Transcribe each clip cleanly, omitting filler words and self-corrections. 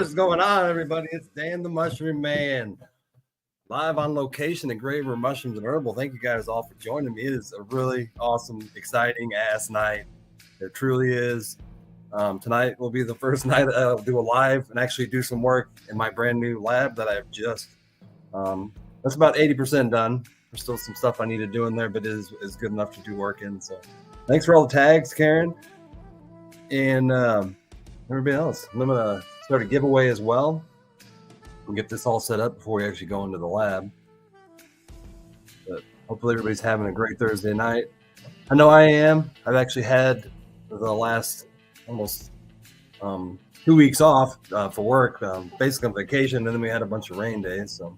What is going on, everybody? It's Dan the Mushroom Man, live on location at Great River Mushrooms Herbal. Thank you guys all for joining me. It is a really awesome, exciting ass night. It truly is. Tonight will be the first night I'll do a live and actually do some work in my brand new lab that I've just. That's about 80% done. There's still some stuff I need to do in there, but it is good enough to do work in. So, thanks for all the tags, Karen, and everybody else. I'm gonna start a giveaway as well. We'll get this all set up before we actually go into the lab. But hopefully everybody's having a great Thursday night. I know I am. I've actually had the last almost 2 weeks off for work, basically on vacation, and then we had a bunch of rain days. So,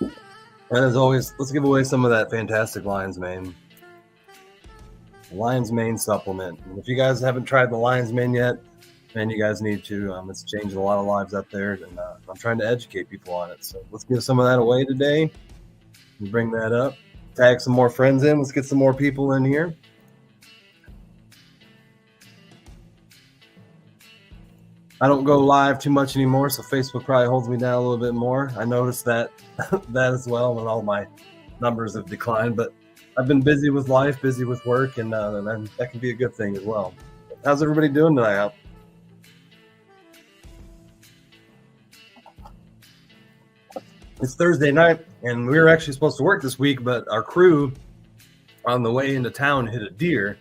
and as always, let's give away some of that fantastic Lion's Mane. Lion's Mane supplement. And if you guys haven't tried the Lion's Mane yet, man, you guys need to. It's changing a lot of lives out there, and I'm trying to educate people on it. So let's give some of that away today. And bring that up. Tag some more friends in. Let's get some more people in here. I don't go live too much anymore, so Facebook probably holds me down a little bit more. I noticed that that as well when all my numbers have declined, but I've been busy with life, busy with work, and that can be a good thing as well. How's everybody doing tonight? It's Thursday night, and we were actually supposed to work this week, but our crew on the way into town hit a deer,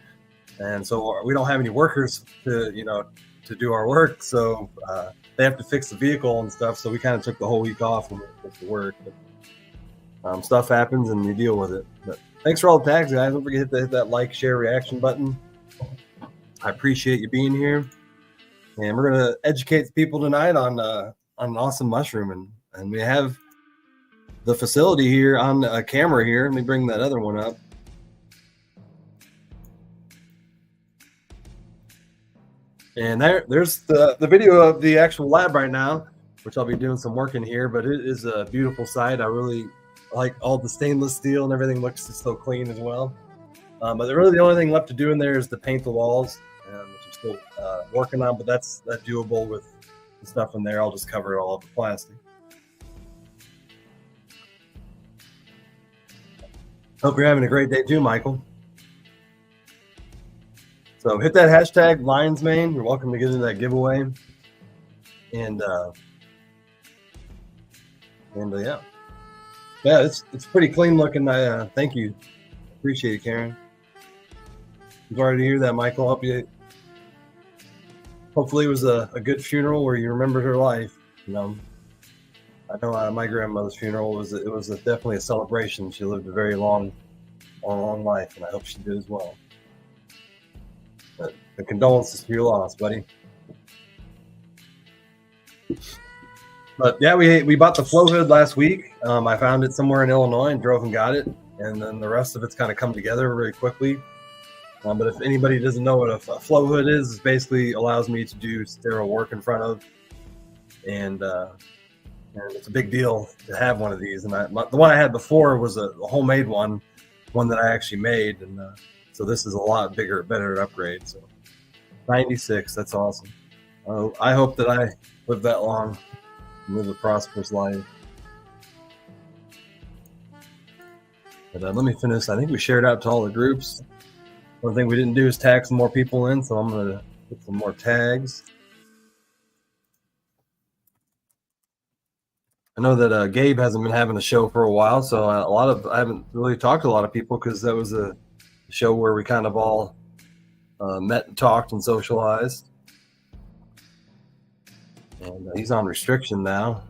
and so we don't have any workers to do our work. So they have to fix the vehicle and stuff. So we kind of took the whole week off when we were supposed to work. But, stuff happens, and you deal with it. But thanks for all the tags, guys. Don't forget to hit that like, share, reaction button. I appreciate you being here, and we're gonna educate people tonight on an awesome mushroom, and we have the facility here on a camera here. Let me bring that other one up. And there's the video of the actual lab right now, which I'll be doing some work in here, but it is a beautiful site. I really like all the stainless steel and everything looks just so clean as well. But really the only thing left to do in there is to paint the walls, which I'm still working on, but that's doable with the stuff in there. I'll just cover it all up with plastic. Hope you're having a great day too, Michael. So hit that hashtag Lion's Mane. You're welcome to get into that giveaway. And yeah, it's pretty clean looking. I thank you, appreciate it, Karen. You've already heard that, Michael. Hopefully it was a good funeral where you remembered her life. I know my grandmother's funeral was definitely a celebration. She lived a very long life, and I hope she did as well. But the condolences for your loss, buddy. But yeah, we bought the flow hood last week. I found it somewhere in Illinois and drove and got it, and then the rest of it's kind of come together very quickly. But if anybody doesn't know what a flow hood is, it basically allows me to do sterile work in front of, and it's a big deal to have one of these. And the one I had before was a homemade one that I actually made, and so this is a lot bigger, better upgrade. So 96, that's awesome. I hope that I live that long and live a prosperous life. But let me finish. I think we shared out to all the groups. One thing we didn't do is tag some more people in, so I'm going to put some more tags. I know that Gabe hasn't been having a show for a while, so I haven't really talked to a lot of people because that was a show where we kind of all met and talked and socialized. And he's on restriction now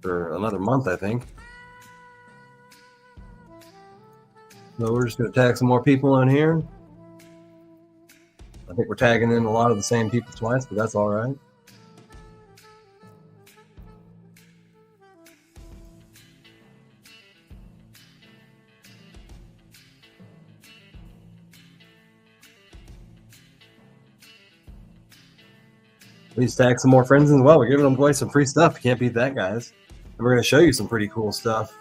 for another month, I think. So we're just going to tag some more people in here. I think we're tagging in a lot of the same people twice, but that's all right. Please tag some more friends as well. We're giving them away some free stuff. You can't beat that, guys. And we're going to show you some pretty cool stuff.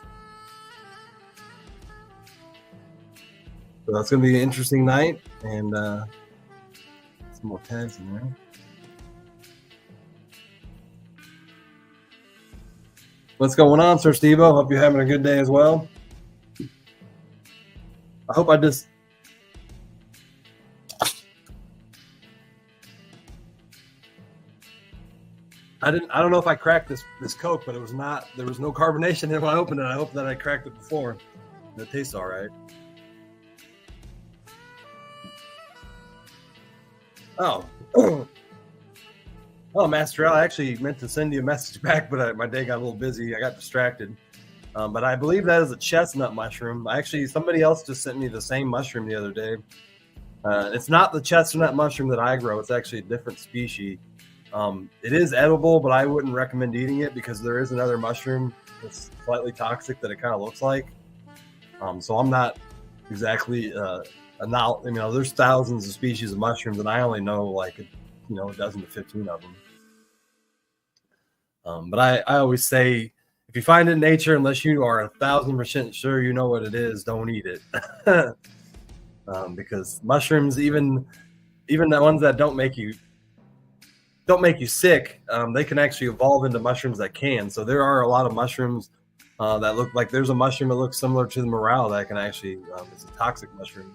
So that's going to be an interesting night. And some more tags in there. What's going on, Sir Steve-O? Hope you're having a good day as well. I hope I don't know if I cracked this Coke, but there was no carbonation in it when I opened it. I hope that I cracked it before. It tastes all right. Oh. Oh, Master Al, I actually meant to send you a message back, but my day got a little busy. I got distracted. But I believe that is a chestnut mushroom. Actually, somebody else just sent me the same mushroom the other day. It's not the chestnut mushroom that I grow. It's actually a different species. It is edible, but I wouldn't recommend eating it because there is another mushroom that's slightly toxic that it kind of looks like. So I'm not exactly there's thousands of species of mushrooms, and I only know like a dozen to 15 of them. But I always say, if you find it in nature, unless you are 1,000% sure you know what it is, don't eat it. Because mushrooms, even the ones that don't make you sick, they can actually evolve into mushrooms that can. So there are a lot of mushrooms that look like, there's a mushroom that looks similar to the morale that can actually it's a toxic mushroom,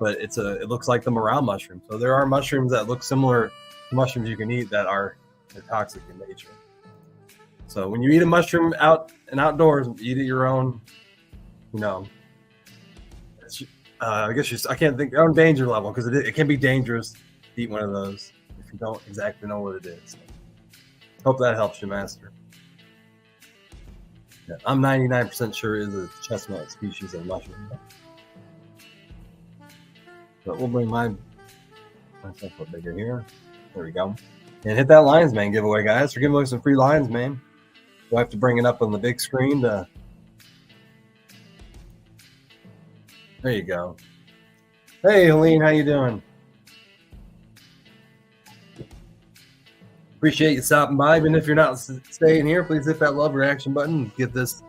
but it looks like the morale mushroom. So there are mushrooms that look similar to mushrooms you can eat that are toxic in nature. So when you eat a mushroom outdoors, eat at your own, I guess I can't think, your own danger level, because it can be dangerous to eat one of those if you don't exactly know what it is. So, hope that helps you, Master. Yeah, I'm 99% sure it is a chestnut species of mushroom. But we'll bring myself a bigger here. There we go. And hit that Lions Man giveaway, guys. We're giving away some free Lions Man. We'll have to bring it up on the big screen to. There you go. Hey, Helene, how you doing? Appreciate you stopping by. Even if you're not staying here, please hit that love reaction button. Get this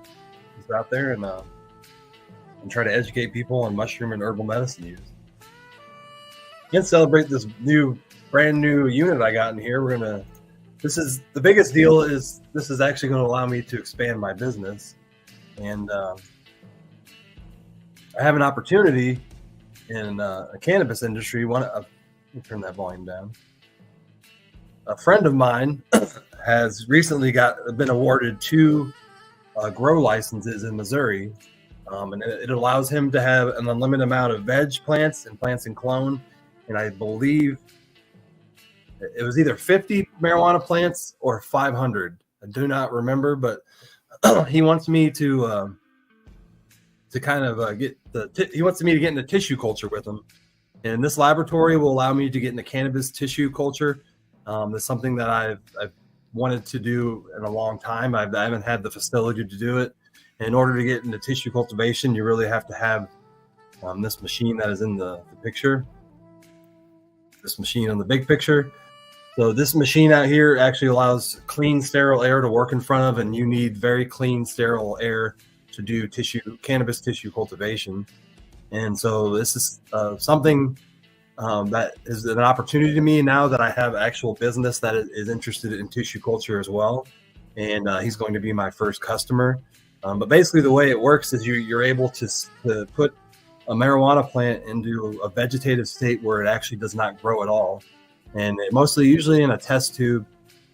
out there and try to educate people on mushroom and herbal medicine use. And celebrate this brand new unit I got in here. This is the biggest deal. This is actually going to allow me to expand my business, and I have an opportunity in a cannabis industry. Let me turn that volume down. A friend of mine has recently been awarded 2 grow licenses in Missouri, and it allows him to have an unlimited amount of veg plants and plants in clone. And I believe it was either 50 marijuana plants or 500. I do not remember, but he wants me to kind of he wants me to get into tissue culture with him. And this laboratory will allow me to get into cannabis tissue culture. That's something that I've wanted to do in a long time. I haven't had the facility to do it. And in order to get into tissue cultivation, you really have to have this machine that is in the picture. This machine on the big picture. So this machine out here actually allows clean, sterile air to work in front of, and you need very clean, sterile air to do cannabis tissue cultivation. And so this is something that is an opportunity to me now that I have actual business that is interested in tissue culture as well. And he's going to be my first customer. But basically the way it works is you're able to put a marijuana plant into a vegetative state where it actually does not grow at all. And usually in a test tube,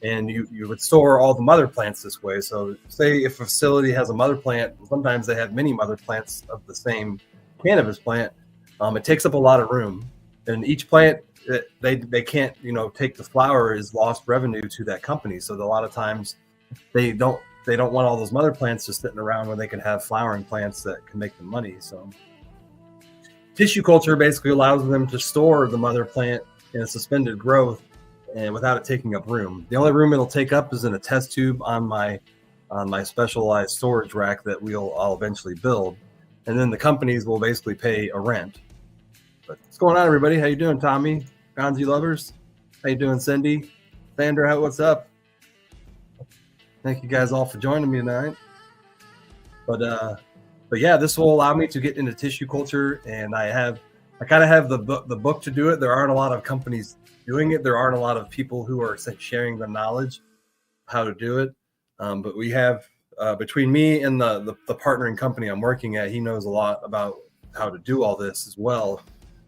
and you would store all the mother plants this way. So say if a facility has a mother plant, sometimes they have many mother plants of the same cannabis plant. It takes up a lot of room, and each plant they can't take the flower is lost revenue to that company. So a lot of times they don't want all those mother plants just sitting around where they can have flowering plants that can make them money. So tissue culture basically allows them to store the mother plant in a suspended growth and without it taking up room. The only room it'll take up is in a test tube on my specialized storage rack that I'll eventually build. And then the companies will basically pay a rent. But what's going on, everybody? How you doing, Tommy? Gonzi lovers? How you doing, Cindy? Sandra, what's up? Thank you guys all for joining me tonight. But yeah, this will allow me to get into tissue culture, and I kind of have the book to do it. There aren't a lot of companies doing it. There aren't a lot of people who are sharing the knowledge how to do it. But we have between me and the partnering company I'm working at, he knows a lot about how to do all this as well.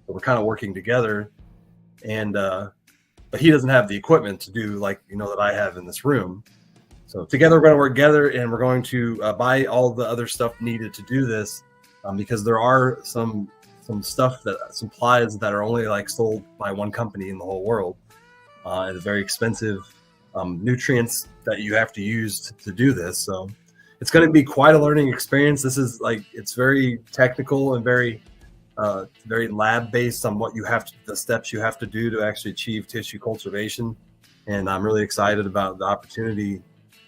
So we're kind of working together, and but he doesn't have the equipment to do like that I have in this room. So together we're going to work together, and we're going to buy all the other stuff needed to do this, because there are some supplies that are only like sold by one company in the whole world. It's very expensive nutrients that you have to use to do this. So it's going to be quite a learning experience. This is it's very technical and very lab based on the steps you have to do to actually achieve tissue cultivation. And I'm really excited about the opportunity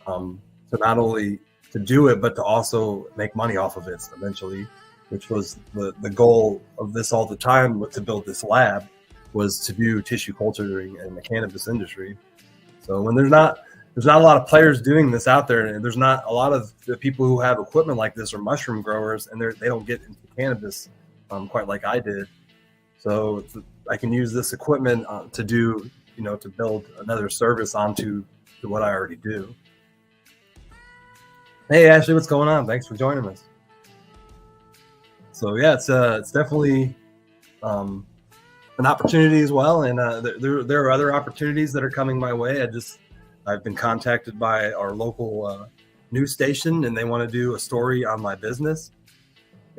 to not only to do it, but to also make money off of it eventually, which was the goal of this all the time, to build this lab, was to do tissue culturing in the cannabis industry. So when there's not a lot of players doing this out there, and there's not a lot of the people who have equipment like this are mushroom growers, and they don't get into cannabis quite like I did. So I can use this equipment to do, to build another service onto what I already do. Hey Ashley, what's going on? Thanks for joining us. So yeah, it's definitely an opportunity as well, and there are other opportunities that are coming my way. I've been contacted by our local news station, and they want to do a story on my business.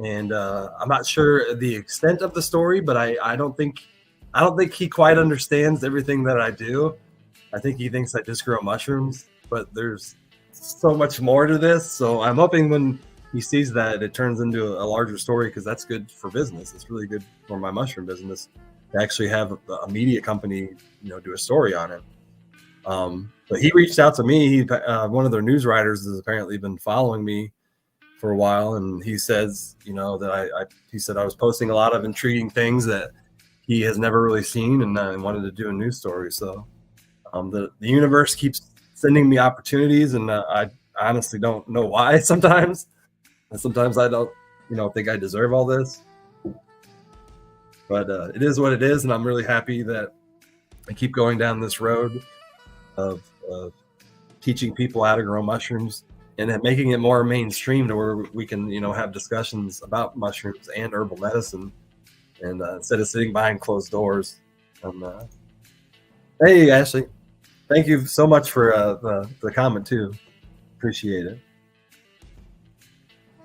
And I'm not sure the extent of the story, but I don't think he quite understands everything that I do. I think he thinks I just grow mushrooms, but there's so much more to this. So I'm hoping when he sees that, it turns into a larger story, because that's good for business. It's really good for my mushroom business to actually have a media company, do a story on it. But he reached out to me. One of their news writers has apparently been following me for a while, and he says, he said I was posting a lot of intriguing things that he has never really seen, and wanted to do a news story. So the universe keeps sending me opportunities, and I honestly don't know why sometimes. And sometimes I don't, think I deserve all this. But it is what it is, and I'm really happy that I keep going down this road of teaching people how to grow mushrooms, and then making it more mainstream to where we can, have discussions about mushrooms and herbal medicine, and instead of sitting behind closed doors. Hey, Ashley, thank you so much for the comment too. Appreciate it.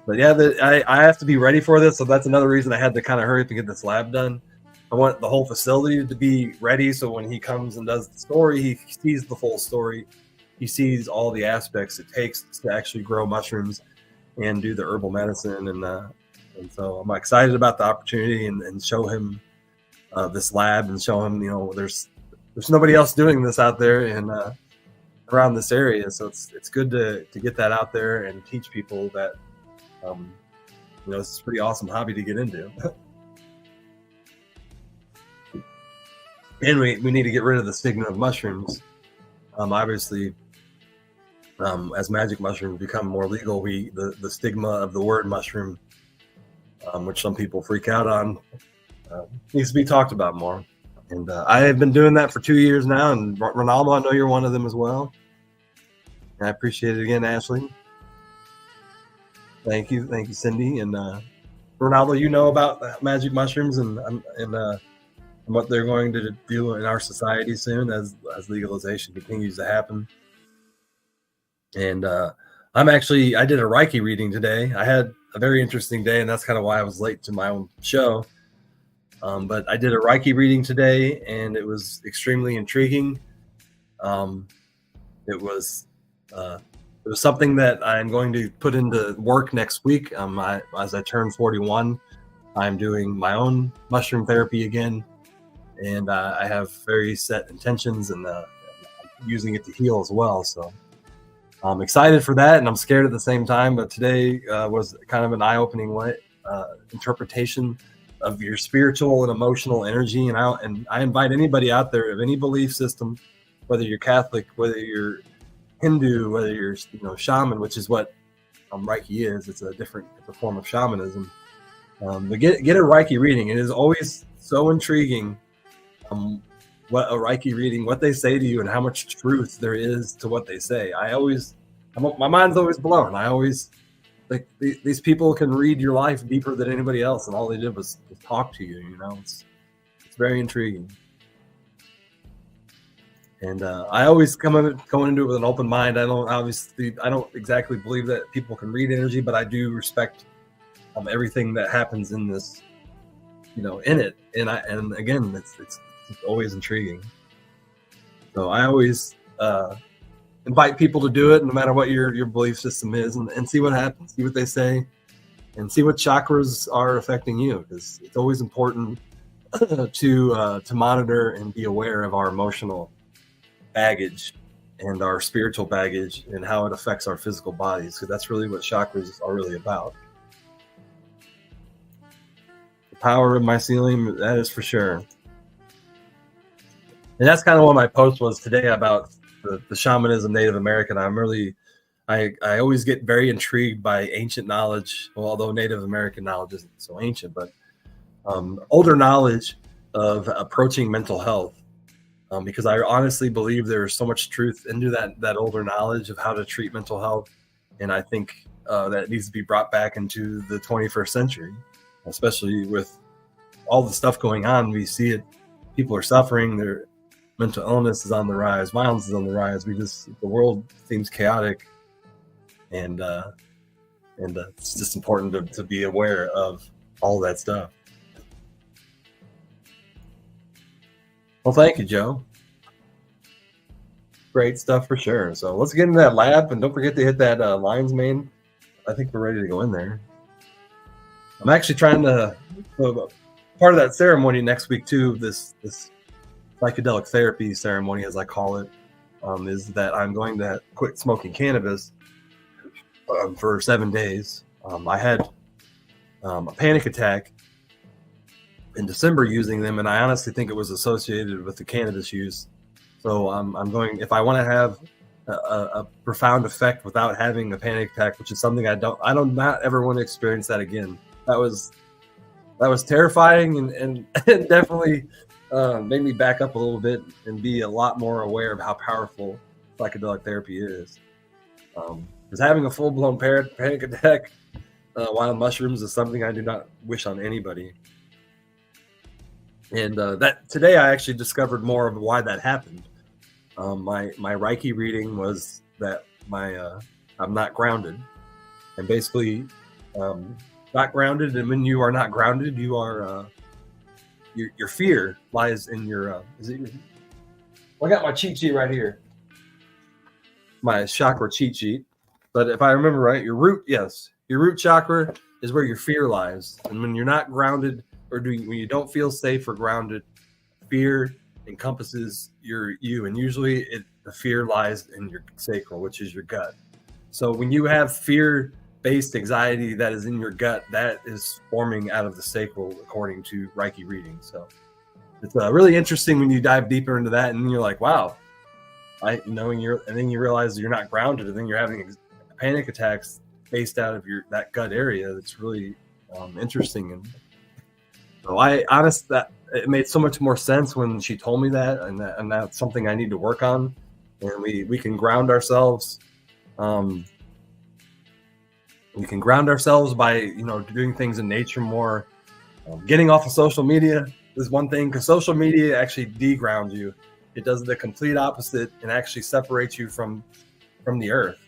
But yeah, I have to be ready for this, so that's another reason I had to kind of hurry up and get this lab done. I want the whole facility to be ready, so when he comes and does the story, he sees the full story. He sees all the aspects it takes to actually grow mushrooms and do the herbal medicine, and so I'm excited about the opportunity and show him this lab, and show him there's nobody else doing this out there and around this area. So it's good to get that out there and teach people that it's a pretty awesome hobby to get into. And we need to get rid of the stigma of mushrooms. Obviously, as magic mushrooms become more legal, the stigma of the word mushroom, which some people freak out on, needs to be talked about more. And I have been doing that for 2 years now. And Ronaldo, I know you're one of them as well. And I appreciate it again, Ashley. Thank you, Cindy. And Ronaldo, about magic mushrooms and what they're going to do in our society soon as legalization continues to happen. And I did a Reiki reading today. I had a very interesting day, and that's kind of why I was late to my own show. But I did a Reiki reading today, and it was extremely intriguing. It was something that I'm going to put into work next week. As I turn 41, I'm doing my own mushroom therapy again, and I have very set intentions, and using it to heal as well. So I'm excited for that, and I'm scared at the same time. But today was kind of an eye-opening interpretation of your spiritual and emotional energy. And I invite anybody out there of any belief system, whether you're Catholic, whether you're Hindu, whether you're shaman, which is what Reiki is. It's a form of shamanism. But get a Reiki reading. It is always so intriguing what a Reiki reading, what they say to you, and how much truth there is to what they say. I always my mind's always blown. I always like these people can read your life deeper than anybody else, and all they did was talk to you. You know, it's very intriguing. And I always going into it with an open mind. I don't exactly believe that people can read energy, but I do respect everything that happens in this, in it. And again, it's always intriguing. So I always invite people to do it, no matter what your belief system is, and see what happens, see what they say, and see what chakras are affecting you, because it's always important to monitor and be aware of our emotional baggage and our spiritual baggage and how it affects our physical bodies, because that's really what chakras are really about. The power of mycelium, that is for sure. And that's kind of what my post was today about the shamanism, Native American. I always get very intrigued by ancient knowledge, well, although Native American knowledge isn't so ancient, but older knowledge of approaching mental health. Because I honestly believe there's so much truth into that older knowledge of how to treat mental health. And I think that needs to be brought back into the 21st century, especially with all the stuff going on. We see it. People are suffering. Their mental illness is on the rise. Violence is on the rise. The world seems chaotic. And it's just important to be aware of all that stuff. Well, thank you, Joe. Great stuff for sure. So let's get into that lab, and don't forget to hit that lion's mane. I think we're ready to go in there. I'm actually trying to part of that ceremony next week too. This psychedelic therapy ceremony, as I call it, is that I'm going to quit smoking cannabis for 7 days. I had a panic attack in December using them, and I honestly think it was associated with the cannabis use. So I'm going, if I want to have a profound effect without having a panic attack, which is something I don't not ever want to experience that again. That was terrifying and definitely made me back up a little bit and be a lot more aware of how powerful psychedelic therapy is. Because having a full-blown panic attack while mushrooms is something I do not wish on anybody. And that today I actually discovered more of why that happened. My Reiki reading was that I'm not grounded, and basically not grounded. And when you are not grounded, you are your fear lies in your. I got my cheat sheet right here, my chakra cheat sheet. But if I remember right, your root chakra is where your fear lies, and when you're not grounded, when you don't feel safe or grounded, fear encompasses you, and usually the fear lies in your sacral, which is your gut. So when you have fear-based anxiety that is in your gut, that is forming out of the sacral, according to Reiki reading. So it's really interesting when you dive deeper into that, and you're like, wow, and then you realize you're not grounded, and then you're having panic attacks based out of that gut area. That's really interesting. And so that it made so much more sense when she told me that, and that's something I need to work on. And we can ground ourselves. We can ground ourselves by doing things in nature more. Getting off of social media is one thing, because social media actually degrounds you. It does the complete opposite and actually separates you from the earth.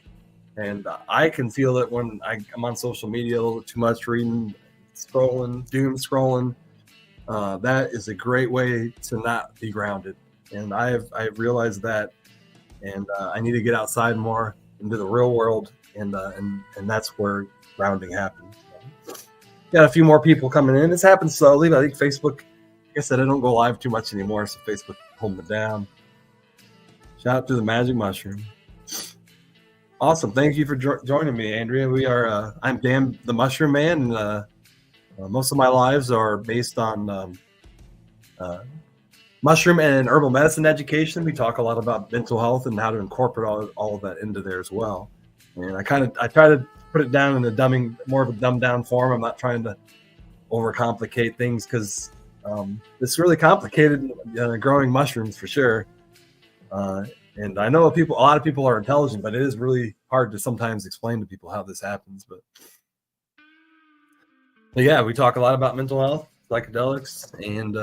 And I can feel it when I'm on social media a little too much, reading, scrolling, doom scrolling. That is a great way to not be grounded. And I've realized that, and I need to get outside more into the real world, and that's where grounding happens. Got a few more people coming in. It's happened slowly, but I think Facebook, like I said, I don't go live too much anymore, so Facebook pulled me down. Shout out to the magic mushroom. Awesome. Thank you for joining me, Andrea. I'm Dan the Mushroom Man, and most of my lives are based on mushroom and herbal medicine education. We talk a lot about mental health and how to incorporate all of that into there as well. And I try to put it down in more of a dumbed down form. I'm not trying to overcomplicate things, because it's really complicated growing mushrooms for sure. And I know a lot of people are intelligent, but it is really hard to sometimes explain to people how this happens. But yeah, we talk a lot about mental health, psychedelics, and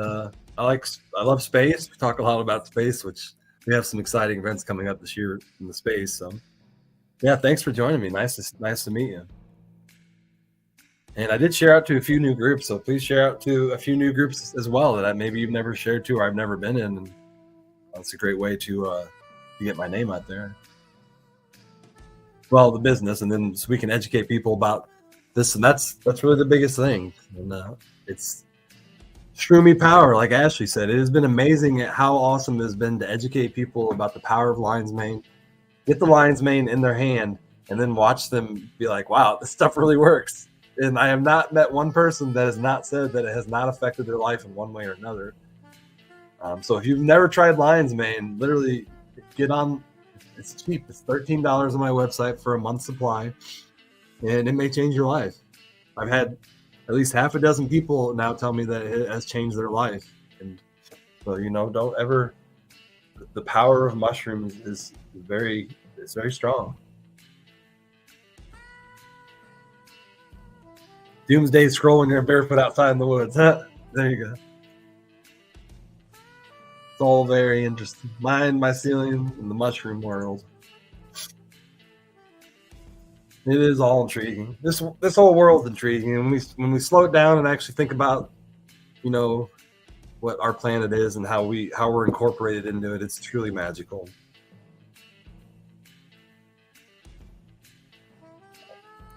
I love space. We talk a lot about space, which we have some exciting events coming up this year in the space. So yeah, thanks for joining me. Nice to meet you. And I did share out to a few new groups, so please share out to a few new groups as well that maybe you've never shared to or I've never been in. And that's a great way to get my name out there. Well, the business, and then so we can educate people about this, and that's really the biggest thing. And it's Shroomy power, like Ashley said. It has been amazing at how awesome it has been to educate people about the power of lion's mane, get the lion's mane in their hand, and then watch them be like, wow, this stuff really works. And I have not met one person that has not said that it has not affected their life in one way or another. So if you've never tried lion's mane, literally get on. It's cheap. It's $13 on my website for a month's supply, and it may change your life. I've had at least half a dozen people now tell me that it has changed their life. And so, don't ever, the power of mushrooms is very strong. Doomsday scrolling there barefoot outside in the woods. Huh? There you go. It's all very interesting. Mind, mycelium, and the mushroom world. It is all intriguing. This whole world's intriguing. And when we slow it down and actually think about, what our planet is and how we're incorporated into it, it's truly magical.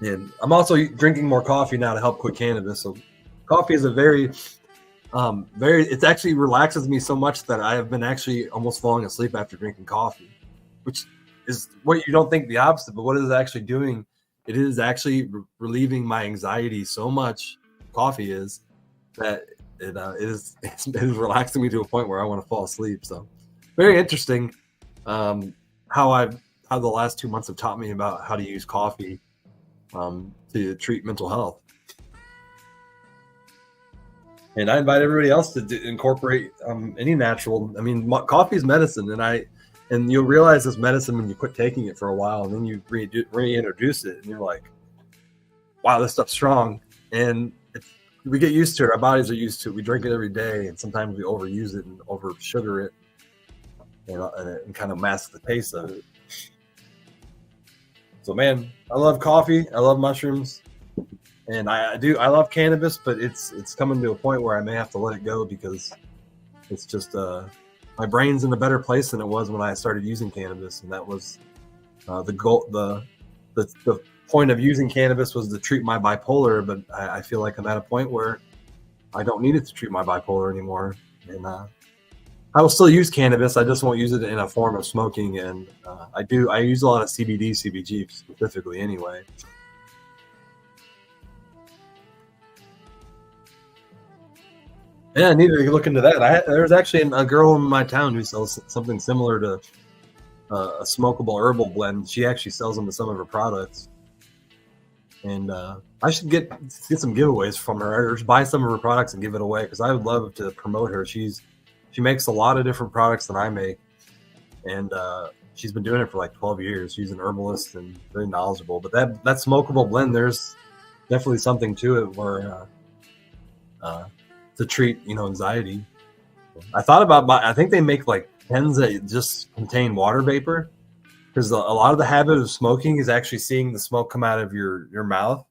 And I'm also drinking more coffee now to help quit cannabis. So coffee is a very it actually relaxes me so much that I have been actually almost falling asleep after drinking coffee, which is what you don't think the opposite, but what it is actually doing, it is actually relieving my anxiety so much. Coffee is that it is relaxing me to a point where I want to fall asleep. So very interesting how the last 2 months have taught me about how to use coffee to treat mental health. And I invite everybody else to incorporate any natural. I mean, coffee is medicine, and you'll realize it's medicine when you quit taking it for a while, and then you reintroduce it, and you're like, "Wow, this stuff's strong." And we get used to it. Our bodies are used to it. We drink it every day, and sometimes we overuse it and over sugar it, and kind of mask the taste of it. So, man, I love coffee. I love mushrooms. And I love cannabis, but it's coming to a point where I may have to let it go because it's just my brain's in a better place than it was when I started using cannabis, and that was the goal. The point of using cannabis was to treat my bipolar, but I feel like I'm at a point where I don't need it to treat my bipolar anymore, and I will still use cannabis. I just won't use it in a form of smoking, and I use a lot of CBD, CBG specifically anyway. Yeah, I need to look into that. There's actually a girl in my town who sells something similar to a smokable herbal blend. She actually sells them to some of her products, and I should get some giveaways from her, or buy some of her products and give it away because I would love to promote her. She makes a lot of different products than I make, and she's been doing it for like 12 years. She's an herbalist and very knowledgeable. But that smokable blend, there's definitely something to it where to treat anxiety. I thought about I think they make like pens that just contain water vapor, because a lot of the habit of smoking is actually seeing the smoke come out of your mouth,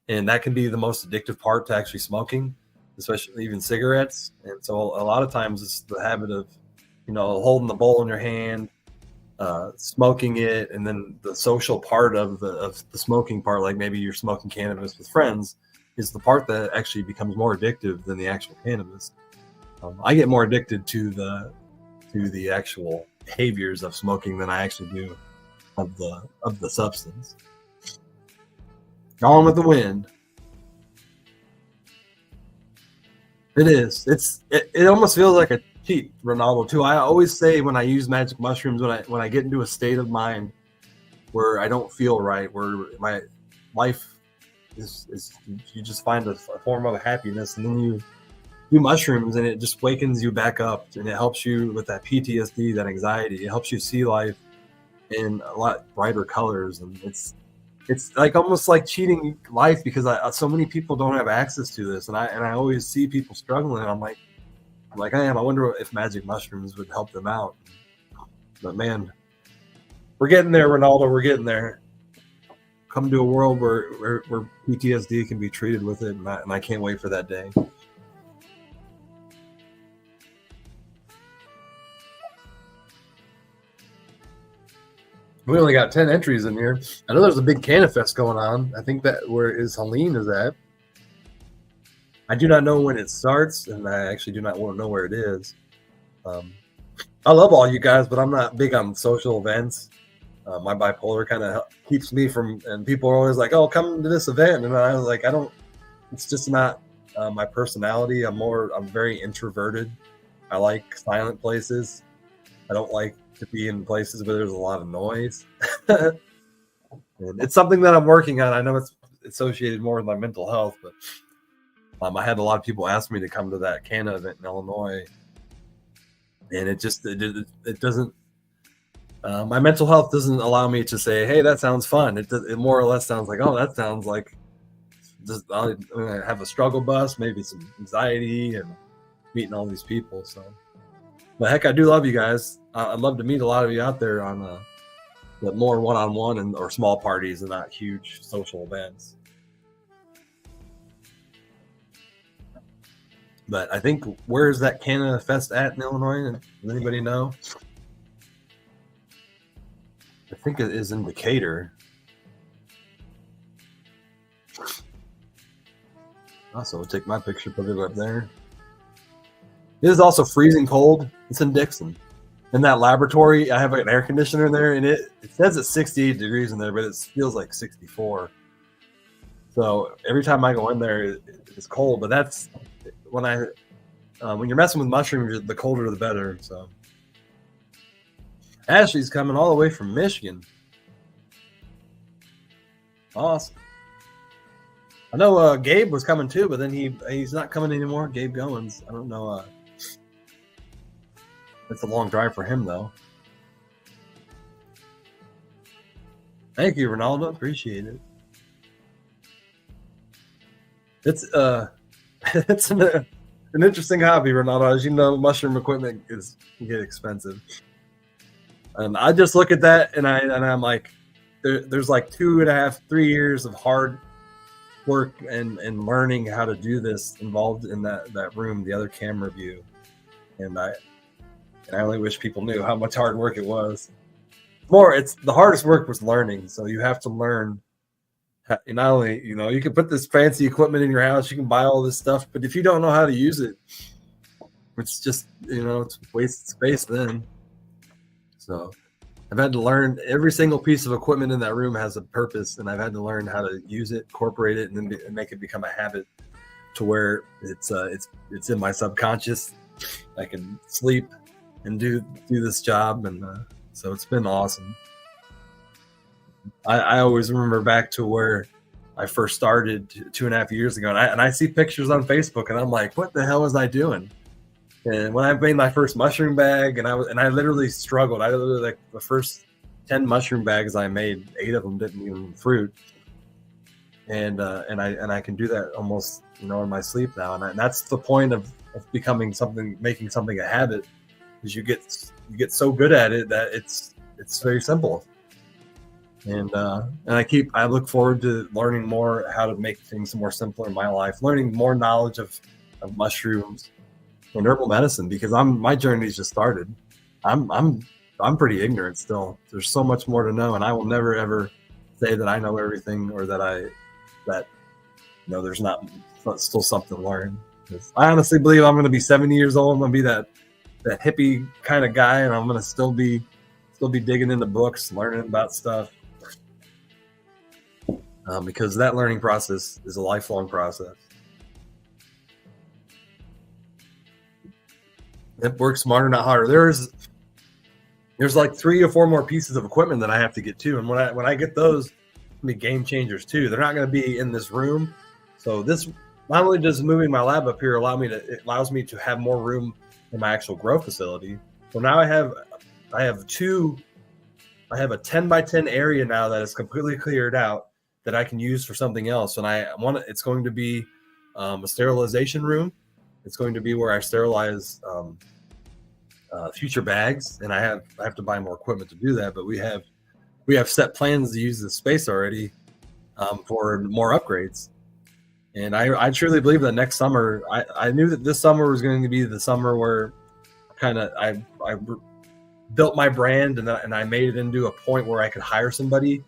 and that can be the most addictive part to actually smoking, especially even cigarettes. And so a lot of times it's the habit of holding the bowl in your hand, smoking it, and then the social part of the smoking part, like maybe you're smoking cannabis with friends, is the part that actually becomes more addictive than the actual cannabis. I get more addicted to the actual behaviors of smoking than I actually do of the substance. Gone with the wind. It is. It almost feels like a cheat, Ronaldo, too. I always say when I use magic mushrooms, when I get into a state of mind where I don't feel right, where my life is you just find a form of happiness, and then you do mushrooms, and it just wakens you back up, and it helps you with that PTSD, that anxiety. It helps you see life in a lot brighter colors, and it's like almost like cheating life, because so many people don't have access to this, and I always see people struggling, and I'm like I wonder if magic mushrooms would help them out. But man, we're getting there, Ronaldo. We're getting there. Come to a world where PTSD can be treated with it, and I can't wait for that day. We only got 10 entries in here. I know there's a big Canna Fest going on. I think that where Helene is at. I do not know when it starts, and I actually do not want to know where it is. I love all you guys, but I'm not big on social events. My bipolar kind of keeps me from, and people are always like, "Oh, come to this event," and I was like, "I don't." It's just not my personality. I'm very introverted. I like silent places. I don't like to be in places where there's a lot of noise. And it's something that I'm working on. I know it's associated more with my mental health, but I had a lot of people ask me to come to that Canna event in Illinois, and it doesn't. My mental health doesn't allow me to say, "Hey, that sounds fun." It more or less sounds like, "Oh, that sounds like just I'll have a struggle bus, maybe some anxiety, and meeting all these people." So, but heck, I do love you guys. I'd love to meet a lot of you out there on the more one-on-one or small parties and not huge social events. But I think, where is that Canna Fest at in Illinois? Does anybody know? I think it is in Decatur. Also, we'll take my picture, put it up there. It is also freezing cold. It's in Dixon. In that laboratory, I have an air conditioner in there, and it says it's 68 degrees in there, but it feels like 64. So every time I go in there, it's cold. But that's when you're messing with mushrooms, the colder the better. So Ashley's coming all the way from Michigan. Awesome. I know Gabe was coming too, but then he's not coming anymore. Gabe Goins. I don't know. It's a long drive for him, though. Thank you, Ronaldo. Appreciate it. It's it's an interesting hobby, Ronaldo. As you know, mushroom equipment can get expensive. And I just look at that, and I'm like, there's like 2.5, 3 years of hard work and learning how to do this involved in that room, the other camera view, and I only wish people knew how much hard work it was. It's the hardest work was learning. So you have to learn. Not only, you can put this fancy equipment in your house, you can buy all this stuff, but if you don't know how to use it, it's just, it's wasted space then. So I've had to learn. Every single piece of equipment in that room has a purpose, and I've had to learn how to use it, incorporate it, and then make it become a habit to where it's in my subconscious. I can sleep and do this job, and so it's been awesome. I always remember back to where I first started 2.5 years ago, and I see pictures on Facebook, and I'm like, what the hell was I doing? And when I made my first mushroom bag, and I literally struggled. I literally, like, the first 10 mushroom bags I made, 8 of them didn't even fruit, and I can do that almost in my sleep now, and that's the point of becoming something, making something a habit, is you get so good at it that it's very simple. And I look forward to learning more how to make things more simpler in my life, learning more knowledge of mushrooms and herbal medicine, because my journey's just started. I'm pretty ignorant still. There's so much more to know, and I will never ever say that I know everything, or that there's not still something to learn. I honestly believe I'm going to be 70 years old. I'm going to be that hippie kind of guy, and I'm going to still be digging into books, learning about stuff. Because that learning process is a lifelong process. It works smarter, not harder. There's like 3 or 4 more pieces of equipment that I have to get to, and when I get those, it'll be game changers too. They're not going to be in this room. So this not only does moving my lab up here it allows me to have more room in my actual grow facility. So now I have a 10 by 10 area now that is completely cleared out that I can use for something else. And it's going to be a sterilization room. It's going to be where I sterilize future bags, and I have to buy more equipment to do that. But we have set plans to use this space already for more upgrades. And I truly believe that next summer, I knew that this summer was going to be the summer where I built my brand, and I made it into a point where I could hire somebody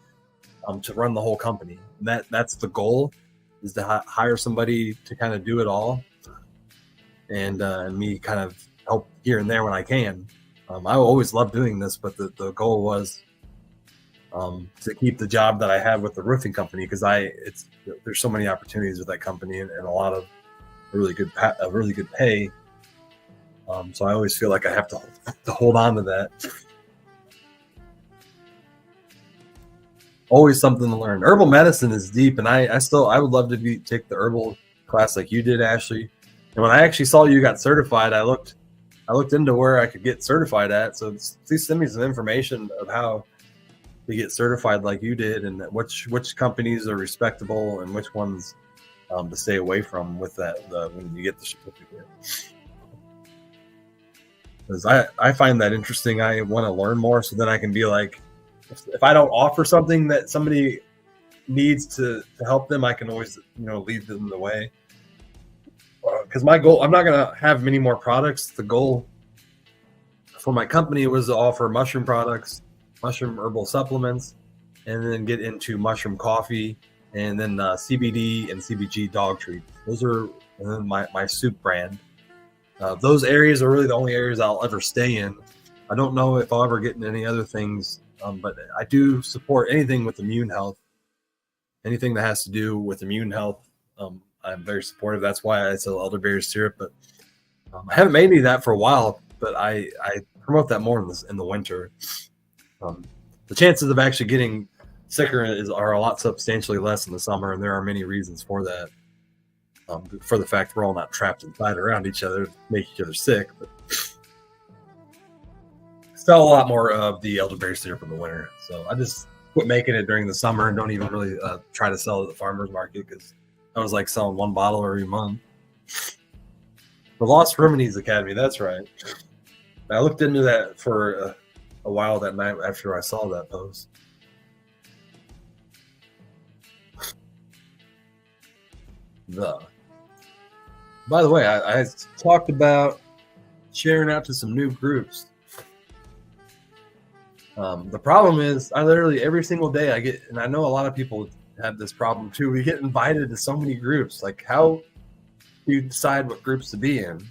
to run the whole company. And that's the goal, is to hire somebody to kind of do it all, and me kind of help here and there when I can. I always loved doing this, but the goal was to keep the job that I have with the roofing company, because there's so many opportunities with that company, and a lot of really good pay. So I always feel like I have to hold on to that. Always something to learn. Herbal medicine is deep, and I would love to take the herbal class like you did, Ashley. And when I actually saw you got certified, I looked into where I could get certified at. So please send me some information of how to get certified like you did, and which companies are respectable and which ones to stay away from with when you get the certificate. Because I find that interesting. I want to learn more, so then I can be like, if I don't offer something that somebody needs to help them, I can always lead them the way. Because my goal, I'm not going to have many more products. The goal for my company was to offer mushroom products, mushroom herbal supplements, and then get into mushroom coffee, and then CBD and CBG dog treats. And then my soup brand. Those areas are really the only areas I'll ever stay in. I don't know if I'll ever get into any other things, but I do support anything with immune health. Anything that has to do with immune health, I'm very supportive. That's why I sell elderberry syrup. But I haven't made any of that for a while, but I promote that more in the winter. The chances of actually getting sicker are a lot substantially less in the summer, and there are many reasons for that. For the fact we're all not trapped inside around each other, make each other sick. But sell a lot more of the elderberry syrup in the winter. So I just quit making it during the summer and don't even really try to sell it at the farmer's market, because I was like selling one bottle every month. The Lost Remedies Academy, that's right. I looked into that for a while that night after I saw that post. By the way, I talked about sharing out to some new groups. The problem is, I literally every single day I get, and I know a lot of people have this problem too, we get invited to so many groups. Like, how do you decide what groups to be in?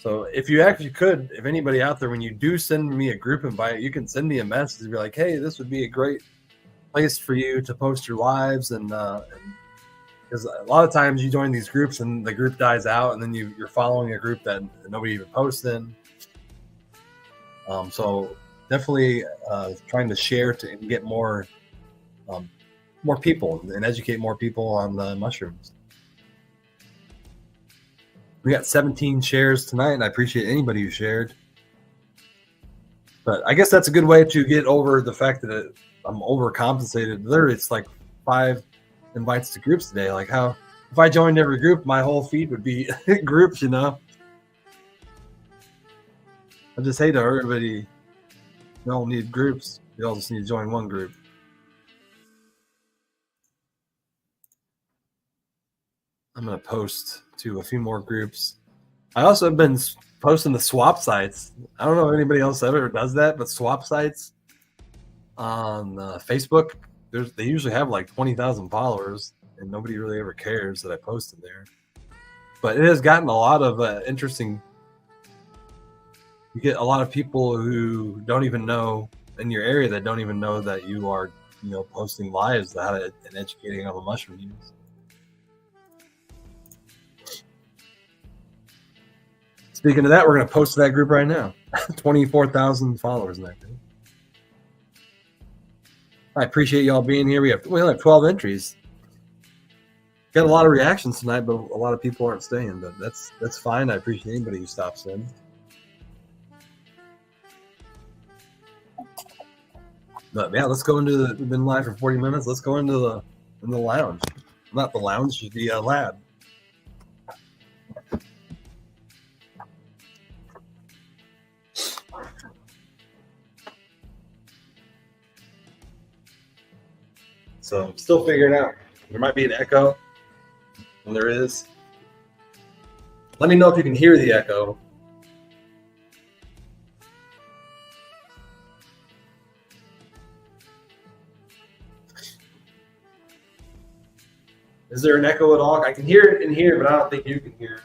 So if you actually could, if anybody out there, when you do send me a group invite, you can send me a message and be like, hey, this would be a great place for you to post your lives. And because a lot of times you join these groups and the group dies out, and then you're following a group that nobody even posts in. So definitely trying to share to get more people and educate more people on the mushrooms. We got 17 shares tonight, and I appreciate anybody who shared. But I guess that's a good way to get over the fact that I'm overcompensated. Literally, it's like 5 invites to groups today. Like, how if I joined every group, my whole feed would be groups, I just hate everybody. You don't need groups. You all just need to join one group. I'm going to post to a few more groups. I also have been posting the swap sites. I don't know if anybody else ever does that, but swap sites on Facebook, they usually have like 20,000 followers, and nobody really ever cares that I posted there. But it has gotten a lot of interesting. You get a lot of people who don't even know in your area that don't even know that you are, posting lives and educating on the mushroom use. Speaking of that, we're going to post to that group right now. 24,000 followers in that group. I appreciate y'all being here. We only have 12 entries. Got a lot of reactions tonight, but a lot of people aren't staying. But that's fine. I appreciate anybody who stops in. But yeah, let's go into the. We've been live for 40 minutes. Let's go into the lounge, not the lounge, the lab. So I'm still figuring out. There might be an echo, and there is. Let me know if you can hear the echo. Is there an echo at all? I can hear it in here, but I don't think you can hear it.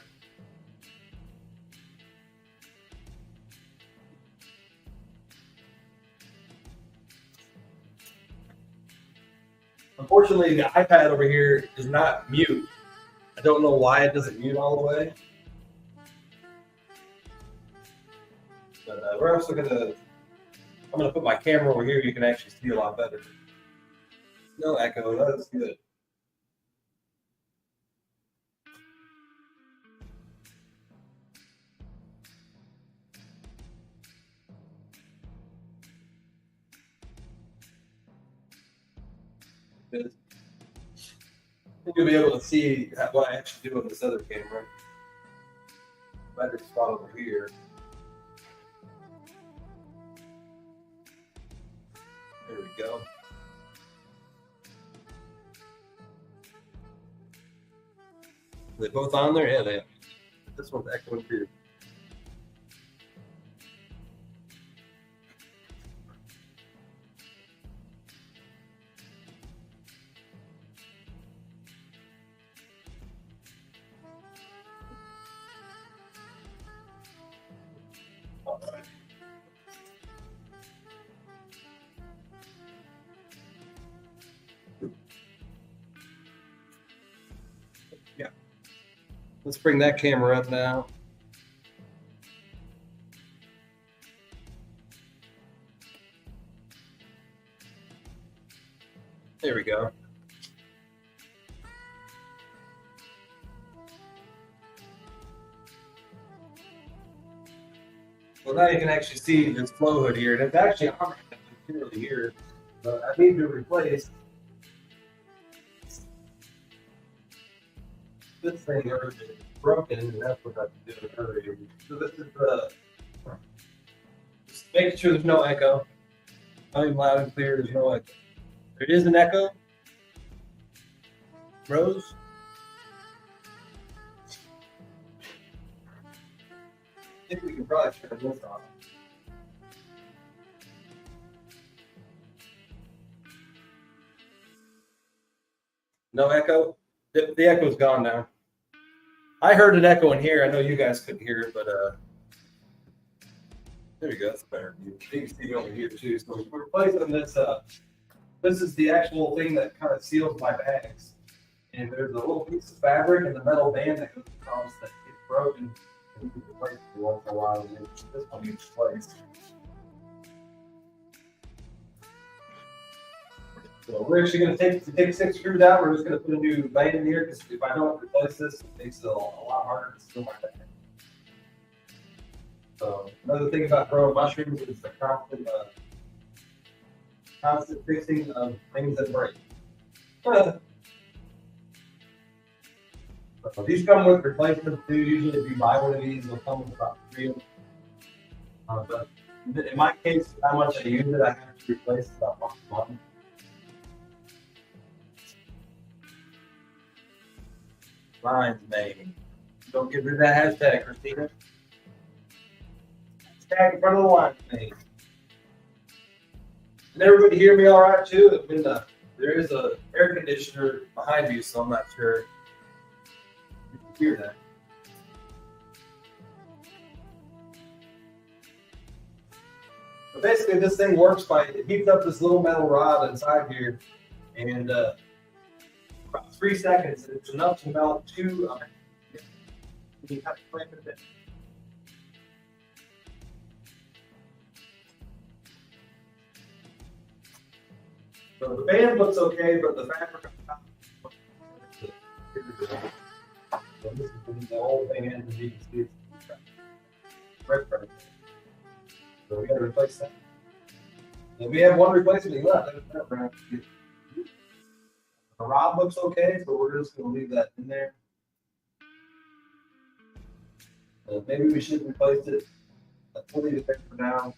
Unfortunately, the iPad over here is not mute. I don't know why it doesn't mute all the way. But we're also I'm gonna put my camera over here. You can actually see a lot better. No echo. That's good. You'll be able to see what I actually do on this other camera. Better spot over here. There we go. Are they both on there? Yeah, they are. This one's echoing too. Yeah. Let's bring that camera up now. There we go. Well, now you can actually see this flow hood here, and it's actually on clearly here. But I need to replace this thing earlier. It's broken, and that's what I did earlier. So this is just making sure there's no echo. I'm loud and clear. There's no echo. There is an echo. Rose. I think we can probably turn this off. No echo? The echo's gone now. I heard an echo in here. I know you guys couldn't hear it, but there you go. That's a better view. You can see me over here too. So we're replacing this. This is the actual thing that kind of seals my bags. And there's a little piece of fabric and the metal band that goes across that gets broken. And you can replace it once in a while. And this one needs replaced. So we're actually going to take 6 screws out. We're just going to put a new band in here because if I don't replace this, it makes it a lot harder to seal my bag. So another thing about growing mushrooms is the constant fixing of things that break. So these come with replacements too. Usually, if you buy one of these, they'll come with about 3 of them. But in my case, how much I use it, I have to replace about once a month. Lines made. Don't get rid of that hashtag, Christina. Hashtag in front of the lines made. And everybody hear me all right too? I mean, there is a air conditioner behind you, so I'm not sure you can hear that. But basically, this thing works by it heats up this little metal rod inside here, and about 3 seconds, it's enough to melt 2. You have to clamp it a bit. So the band looks okay, but the fabric on top. So this is putting the whole thing in, and you can see it's red right. So we got to replace that. And we have one replacement left. The rod looks okay, so we're just going to leave that in there. Maybe we should replace it. We'll leave it there for now.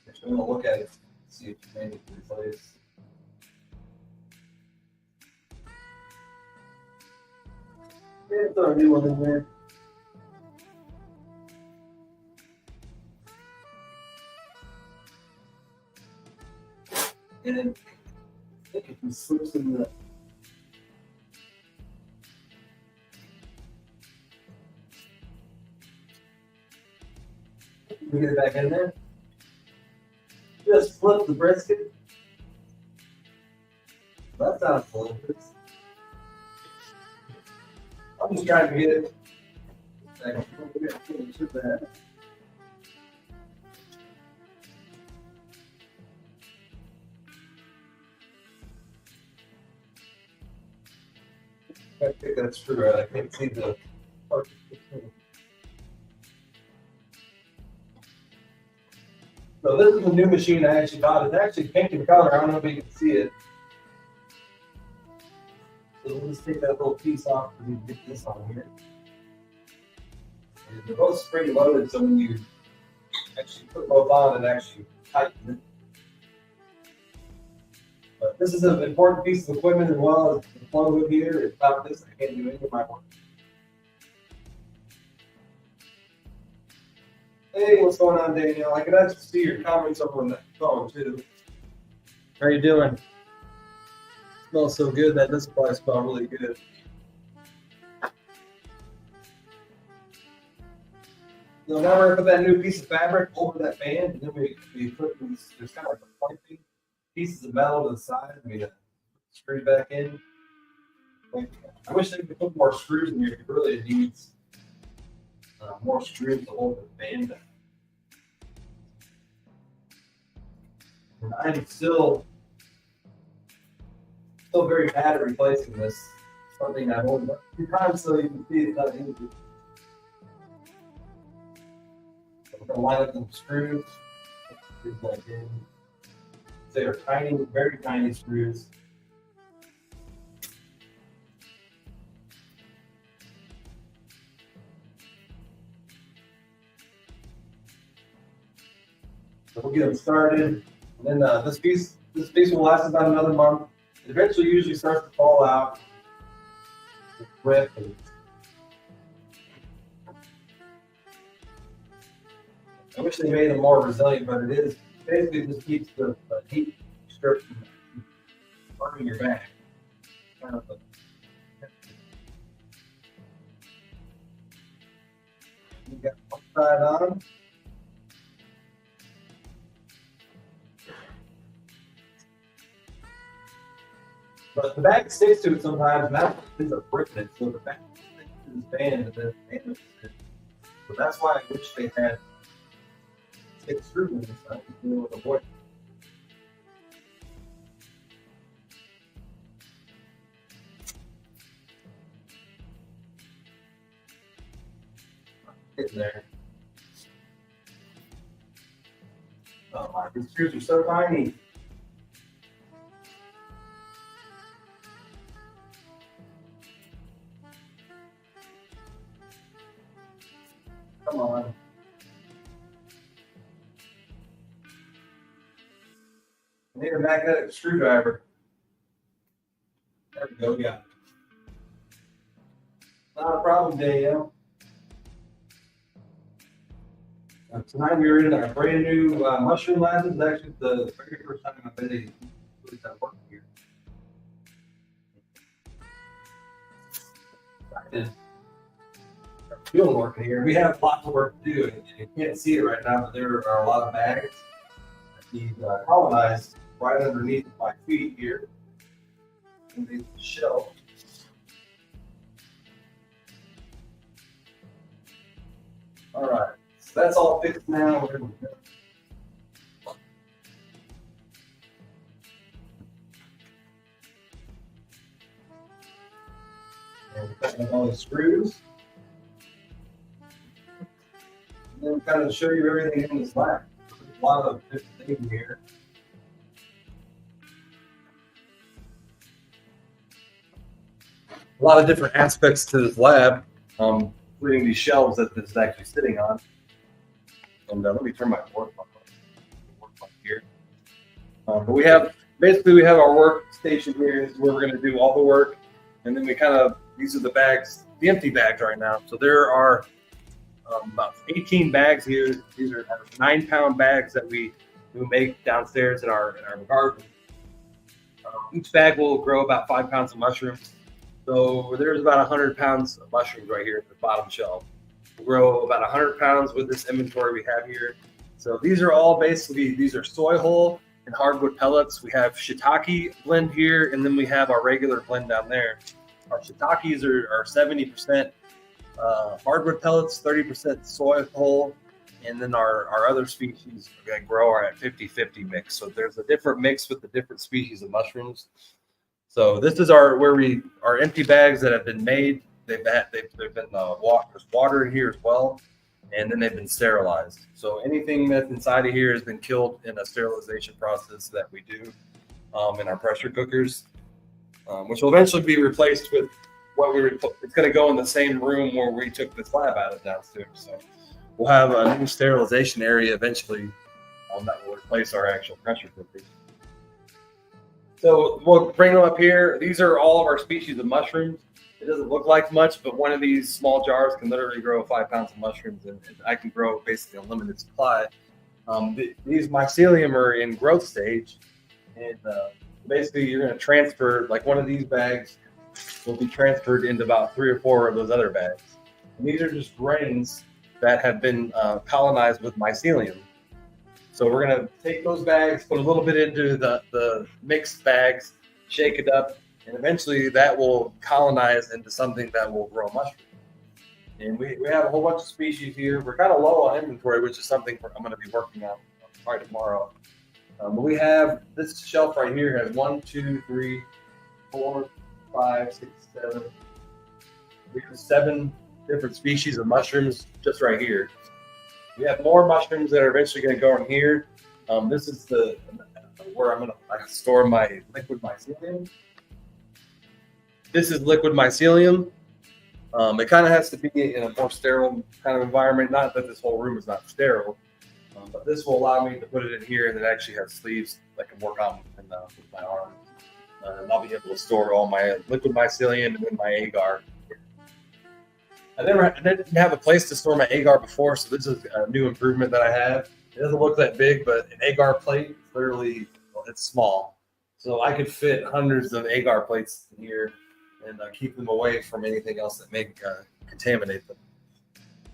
Just going to look at it, see if we need to replace. Yeah, throw a new one in there. And then I think if we slips in the we get it back in there. Just flip the brisket. That sounds delicious. I'm just trying to get it. I think that's true. I can't see the part. So this is a new machine I actually bought. It's actually pink in color. I don't know if you can see it. So we'll just take that little piece off and get this on here. And they're both spring loaded, so when you actually put both on, it actually tightens it. But this is an important piece of equipment as well as the flow hood here. Without this, I can't do any of my work. Hey, what's going on, Danielle? I can actually see your comments over on that phone too. How you doing? Smells so good. That does probably smell really good. So now we're gonna put that new piece of fabric over that band, and then we put these. There's kind of like a pointy pieces of metal to the side. We screw back in. I wish they could put more screws in here. It really needs more screws to hold the band down. And I'm still very bad at replacing this. Something I've only done a few times, so you can see it's not easy. So we're gonna line up some screws. They are tiny, very tiny screws. So we'll get them started. And then this piece will last about another month. It eventually usually starts to fall out. Rip and I wish they made them more resilient, but it is basically just keeps the heat strip from burning your back. Kind of you got one side on. But the back sticks to it sometimes, and that is a brick in it, so the back sticks to this band, and then it. So that's why I wish they had 6 screws in this. I could deal with a boy. Getting there. Oh my, these screws are so tiny. Come on. I need a magnetic screwdriver. There we go, yeah. Not a problem, Danielle. Tonight we were in our brand new mushroom lab. This is actually the very first time I've been able to do that work here. Field work here. We have lots of work to do, and you can't see it right now, but there are a lot of bags that need colonized right underneath my feet here. Underneath the shelf. All right, so that's all fixed now. We're gonna go. All the screws. And then kind of show you everything in this lab. A lot of different things here. A lot of different aspects to this lab, including these shelves that this is actually sitting on. And let me turn my work on here. But we have our workstation here. This is where we're going to do all the work, and then these are the bags, the empty bags right now. So there are about 18 bags here. These are 9-pound bags that we make downstairs in our garden. Each bag will grow about 5 pounds of mushrooms. So there's about 100 pounds of mushrooms right here at the bottom shelf. We'll grow about 100 pounds with this inventory we have here. So these are all these are soy hull and hardwood pellets. We have shiitake blend here, and then we have our regular blend down there. Our shiitakes are 70% hardwood pellets, 30% soy hull, and then our other species that grow are at 50-50 mix. So there's a different mix with the different species of mushrooms. So this is our empty bags that have been made. They've been there's water in here as well, and then they've been sterilized. So anything that's inside of here has been killed in a sterilization process that we do in our pressure cookers, which will eventually be replaced with it's going to go in the same room where we took this lab out of downstairs. So we'll have a new sterilization area eventually that will replace our actual pressure cookers. So we'll bring them up here. These are all of our species of mushrooms. It doesn't look like much, but one of these small jars can literally grow 5 pounds of mushrooms, and I can grow basically a limited supply. These mycelium are in growth stage, and basically you're going to transfer, like one of these bags will be transferred into about 3 or 4 of those other bags. And these are just grains that have been colonized with mycelium. So we're going to take those bags, put a little bit into the mixed bags, shake it up, and eventually that will colonize into something that will grow mushrooms. And we have a whole bunch of species here. We're kind of low on inventory, which is something I'm going to be working on probably tomorrow. But we have this shelf right here has 1, 2, 3, 4, 5, 6, 7. We have 7 different species of mushrooms just right here. We have more mushrooms that are eventually going to go in here. This is where I'm going to store my liquid mycelium. This is liquid mycelium. It kind of has to be in a more sterile kind of environment. Not that this whole room is not sterile, but this will allow me to put it in here, and it actually has sleeves that can work on with my arms. And I'll be able to store all my liquid mycelium and then my agar. I didn't have a place to store my agar before, so this is a new improvement that I have. It doesn't look that big, but an agar plate, literally, it's small. So I could fit hundreds of agar plates in here and keep them away from anything else that may contaminate them.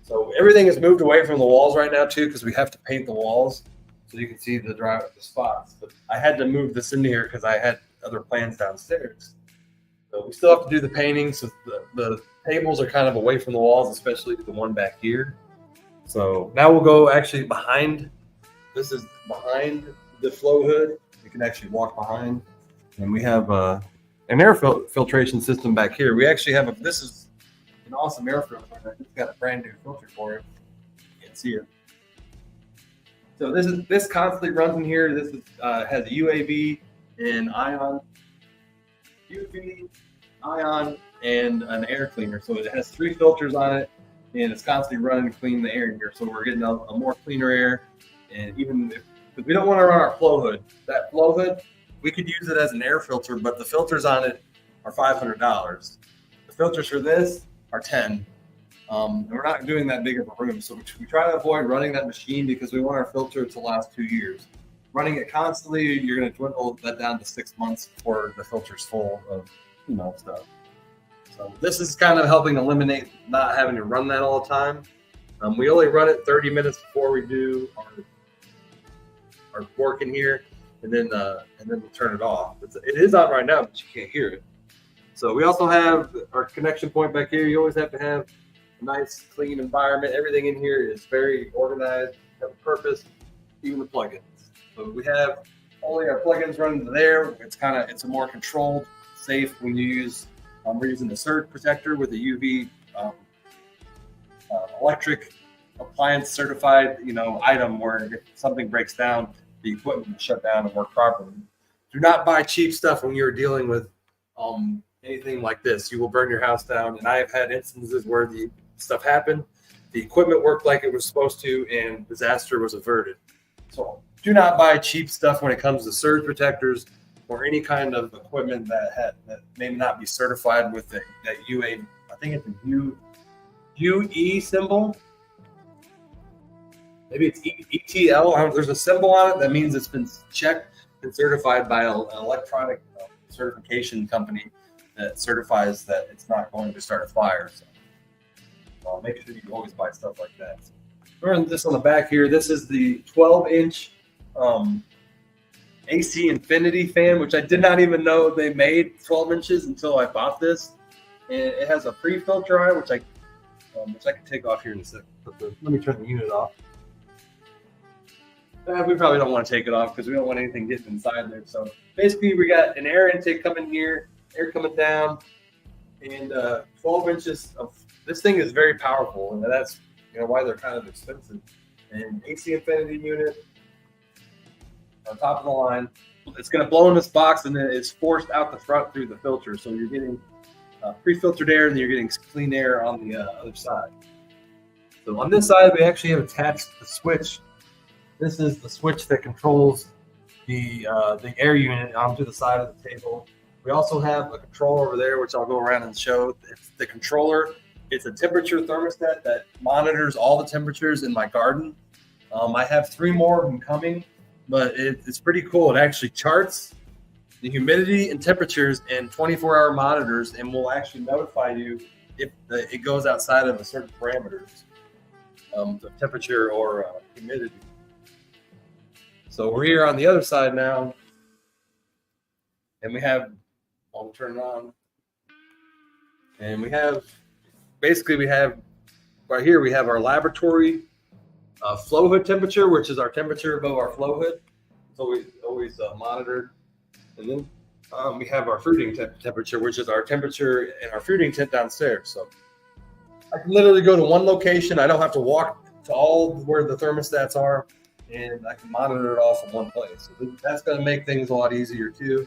So everything is moved away from the walls right now too, because we have to paint the walls so you can see the spots. But I had to move this into here because I had other plans downstairs. So we still have to do the painting. So the tables are kind of away from the walls, especially the one back here. So now we'll go actually behind. This is behind the flow hood. You can actually walk behind, and we have an air filtration system back here. We actually have this is an awesome air filter. I just got a brand new filter for it. You can see it. So this constantly runs in here. This has a UAV and ion, UV, ion, and an air cleaner. So it has 3 filters on it, and it's constantly running to clean the air in here. So we're getting a more cleaner air. And even if we don't want to run our flow hood, that flow hood, we could use it as an air filter, but the filters on it are $500. The filters for this are $10. And we're not doing that big of a room. So we try to avoid running that machine because we want our filter to last 2 years. Running it constantly, you're going to dwindle that down to 6 months before the filter's full of stuff. So this is kind of helping eliminate not having to run that all the time. We only run it 30 minutes before we do our work in here, and then we'll turn it off. It is on right now, but you can't hear it. So we also have our connection point back here. You always have to have a nice, clean environment. Everything in here is very organized, have a purpose, even the plugins. So we have only our plugins running to there. It's a more controlled, safe when you use We're using a surge protector with a UV electric appliance certified, item where if something breaks down, the equipment will shut down and work properly. Do not buy cheap stuff when you're dealing with anything like this. You will burn your house down. And I have had instances where the stuff happened, the equipment worked like it was supposed to, and disaster was averted. So do not buy cheap stuff when it comes to surge protectors or any kind of equipment that may not be certified with that UA. I think it's a UE symbol. Maybe it's ETL. There's a symbol on it that means it's been checked and certified by an electronic certification company that certifies that it's not going to start a fire. So make sure you always buy stuff like that. Remember this on the back here. This is the 12-inch AC Infinity fan, which I did not even know they made 12 inches until I bought this. And it has a pre-filter on it, which I can take off here in a second. Let me turn the unit off. We probably don't want to take it off because we don't want anything getting inside there. So basically, we got an air intake coming here, air coming down, and 12 inches of this thing is very powerful, and that's why they're kind of expensive. And AC Infinity unit on top of the line. It's going to blow in this box, and then it's forced out the front through the filter. So you're getting pre-filtered air, and then you're getting clean air on the other side. So on this side, we actually have attached the switch. This is the switch that controls the air unit onto the side of the table. We also have a controller over there, which I'll go around and show. It's the controller. It's a temperature thermostat that monitors all the temperatures in my garden. I have 3 more of them coming, but it's pretty cool. It actually charts the humidity and temperatures and 24-hour monitors, and will actually notify you if it goes outside of a certain parameters, the temperature or humidity. So we're here on the other side now, and I'll turn it on, and we have right here, we have our laboratory flow hood temperature, which is our temperature above our flow hood. It's always monitored. And then we have our fruiting temperature, which is our temperature and our fruiting tent downstairs. So I can literally go to one location. I don't have to walk to all where the thermostats are, and I can monitor it all from one place. So that's going to make things a lot easier too.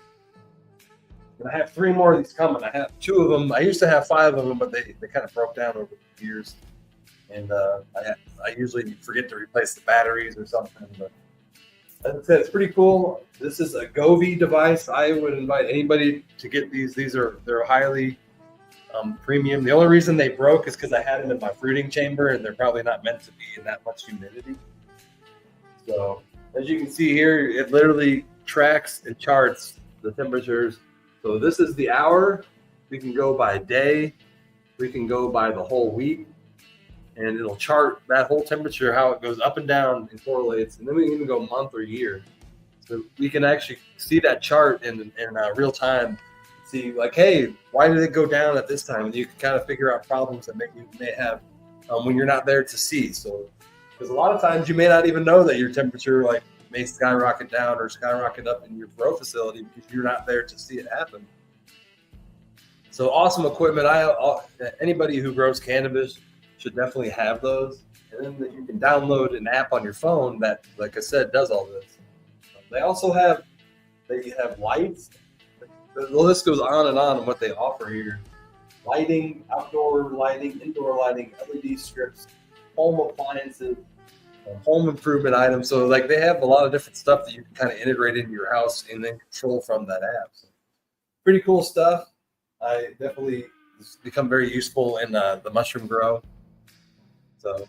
And I have 3 more of these coming. I have 2 of them. I used to have 5 of them, but they kind of broke down over the years. And I usually forget to replace the batteries or something. But as I said, it's pretty cool. This is a Govee device. I would invite anybody to get these. They're highly premium. The only reason they broke is because I had them in my fruiting chamber, and they're probably not meant to be in that much humidity. So as you can see here, it literally tracks and charts the temperatures. So this is the hour. We can go by day. We can go by the whole week. And it'll chart that whole temperature, how it goes up and down and correlates. And then we can even go month or year. So we can actually see that chart in real time. See, like, hey, why did it go down at this time? And you can kind of figure out problems that you may have when you're not there to see. So because a lot of times you may not even know that your temperature may skyrocket down or skyrocket up in your grow facility because you're not there to see it happen. So awesome equipment. Anybody who grows cannabis should definitely have those. And then you can download an app on your phone that, like I said, does all this. They have lights. The list goes on what they offer here. Lighting, outdoor lighting, indoor lighting, LED strips, home appliances, home improvement items. So they have a lot of different stuff that you can kind of integrate into your house and then control from that app. So pretty cool stuff. I definitely become very useful in the mushroom grow. So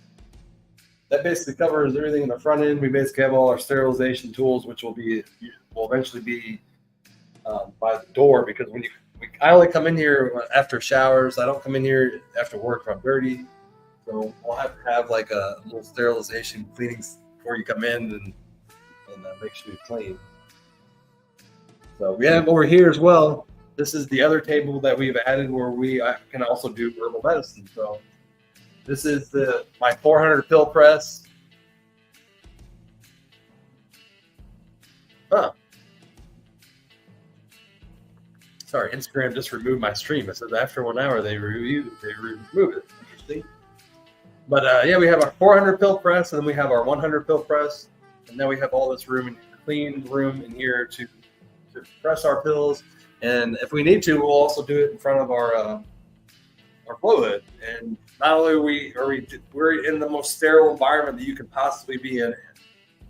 that basically covers everything in the front end. We basically have all our sterilization tools, which will eventually be by the door, because I only come in here after showers. I don't come in here after work if I'm dirty. So we'll have to have a little sterilization cleaning before you come in and make sure you're clean. So we have over here as well. This is the other table that we've added where I can also do herbal medicine. So this is my 400 pill press. Instagram just removed my stream. It says after 1 hour they remove it. Interesting. But yeah, we have our 400 pill press, and then we have our 100 pill press, and then we have all this room, clean room in here to press our pills. And if we need to, we'll also do it in front of our flow hood. And not only we're in the most sterile environment that you could possibly be in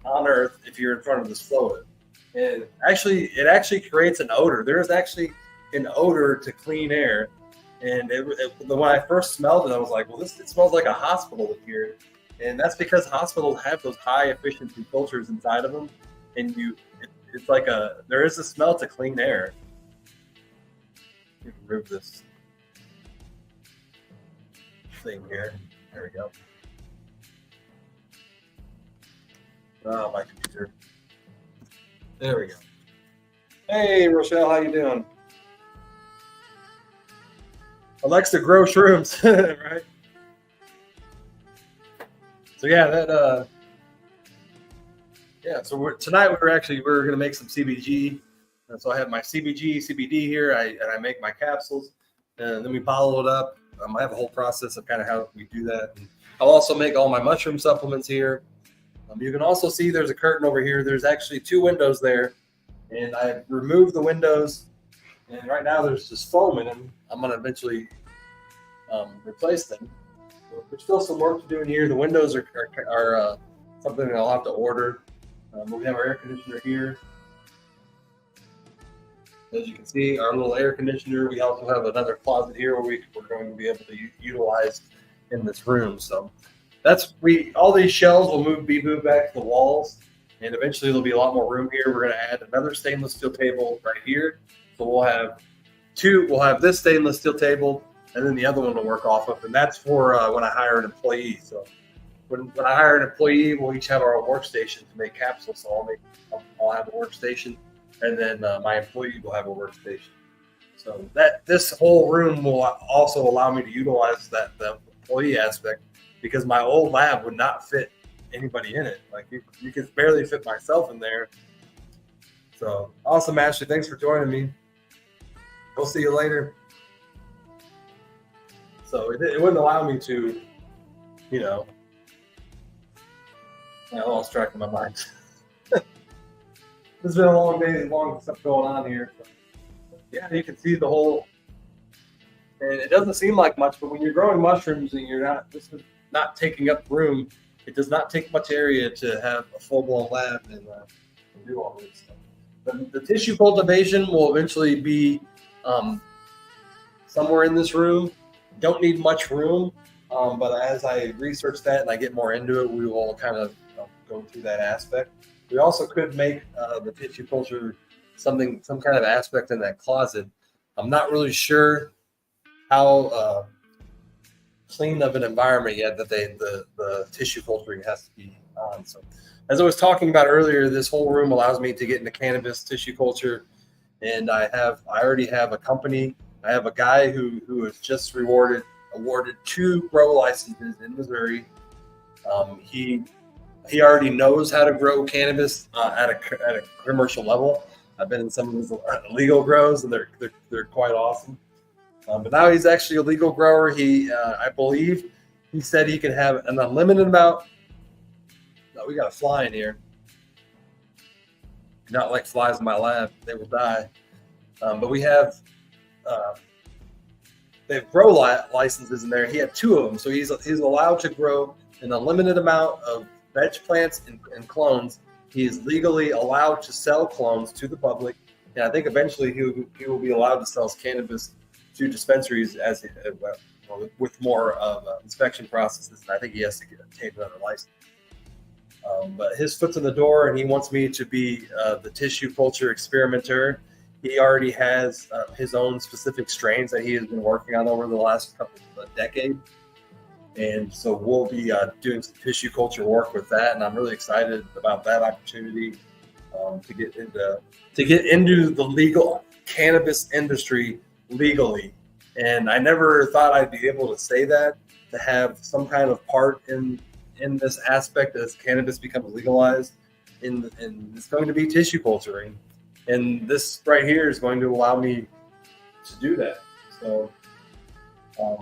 on Earth if you're in front of this flow hood. And it actually creates an odor. There is actually an odor to clean air. And when I first smelled it, I was like, well, it smells like a hospital in here. And that's because hospitals have those high efficiency filters inside of them. And it's like there is a smell to clean air. Let me remove this thing here. There we go. Oh, my computer. There we go. Hey, Rochelle, how you doing? Alexa, grow shrooms, right? So yeah, So tonight we're gonna make some CBG. And so I have my CBD here. And I make my capsules, and then we follow it up. I have a whole process of kind of how we do that. And I'll also make all my mushroom supplements here. You can also see there's a curtain over here. There's actually 2 windows there, and I removed the windows, and right now there's just foam in them. I'm going to eventually replace them. There's still some work to do in here. The windows are something that I'll have to order. We have our air conditioner here. As you can see, our little air conditioner. We also have another closet here where we're going to be able to utilize in this room. So all these shelves will be moved back to the walls, and eventually there'll be a lot more room here. We're going to add another stainless steel table right here. So we'll have this stainless steel table, and then the other one will work off of, and that's for when I hire an employee. So when I hire an employee, we'll each have our own workstation to make capsules. So I'll have a workstation, and then my employee will have a workstation. So this whole room will also allow me to utilize the employee aspect, because my old lab would not fit anybody in it. Like you could barely fit myself in there. So awesome, Ashley. Thanks for joining me. We'll see you later. So it wouldn't allow me to, I lost track of my mind. It's been a long day, long stuff going on here. So, yeah, you can see the whole, and it doesn't seem like much, but when you're growing mushrooms and this is not taking up room, it does not take much area to have a full-blown lab and do all this stuff. The tissue cultivation will eventually be somewhere in this room. Don't need much room, but as I research that and I get more into it, we will kind of go through that aspect. We also could make the tissue culture some kind of aspect in that closet. I'm not really sure how clean of an environment yet that the tissue culturing has to be on. So as I was talking about earlier, this whole room allows me to get into cannabis tissue culture, and I already have a company. I have a guy who was just awarded 2 grow licenses in Missouri. He already knows how to grow cannabis at a commercial level. I've been in some of his legal grows, and they're quite awesome. But now he's actually a legal grower. I believe he said he can have an unlimited amount. No, we got a fly in here. Not like flies in my lab; they will die. But we have they have grow licenses in there. He had 2 of them, so he's allowed to grow an unlimited amount of veg plants and clones. He is legally allowed to sell clones to the public, and I think eventually he will be allowed to sell cannabis to dispensaries with more of inspection processes. And I think he has to obtain another license. But his foot's in the door, and he wants me to be the tissue culture experimenter. He already has his own specific strains that he has been working on over the last couple of decades. And so we'll be doing some tissue culture work with that, and I'm really excited about that opportunity to get into the legal cannabis industry legally. And I never thought I'd be able to say that, to have some kind of part in this aspect as cannabis becomes legalized. And it's going to be tissue culturing, and this right here is going to allow me to do that. So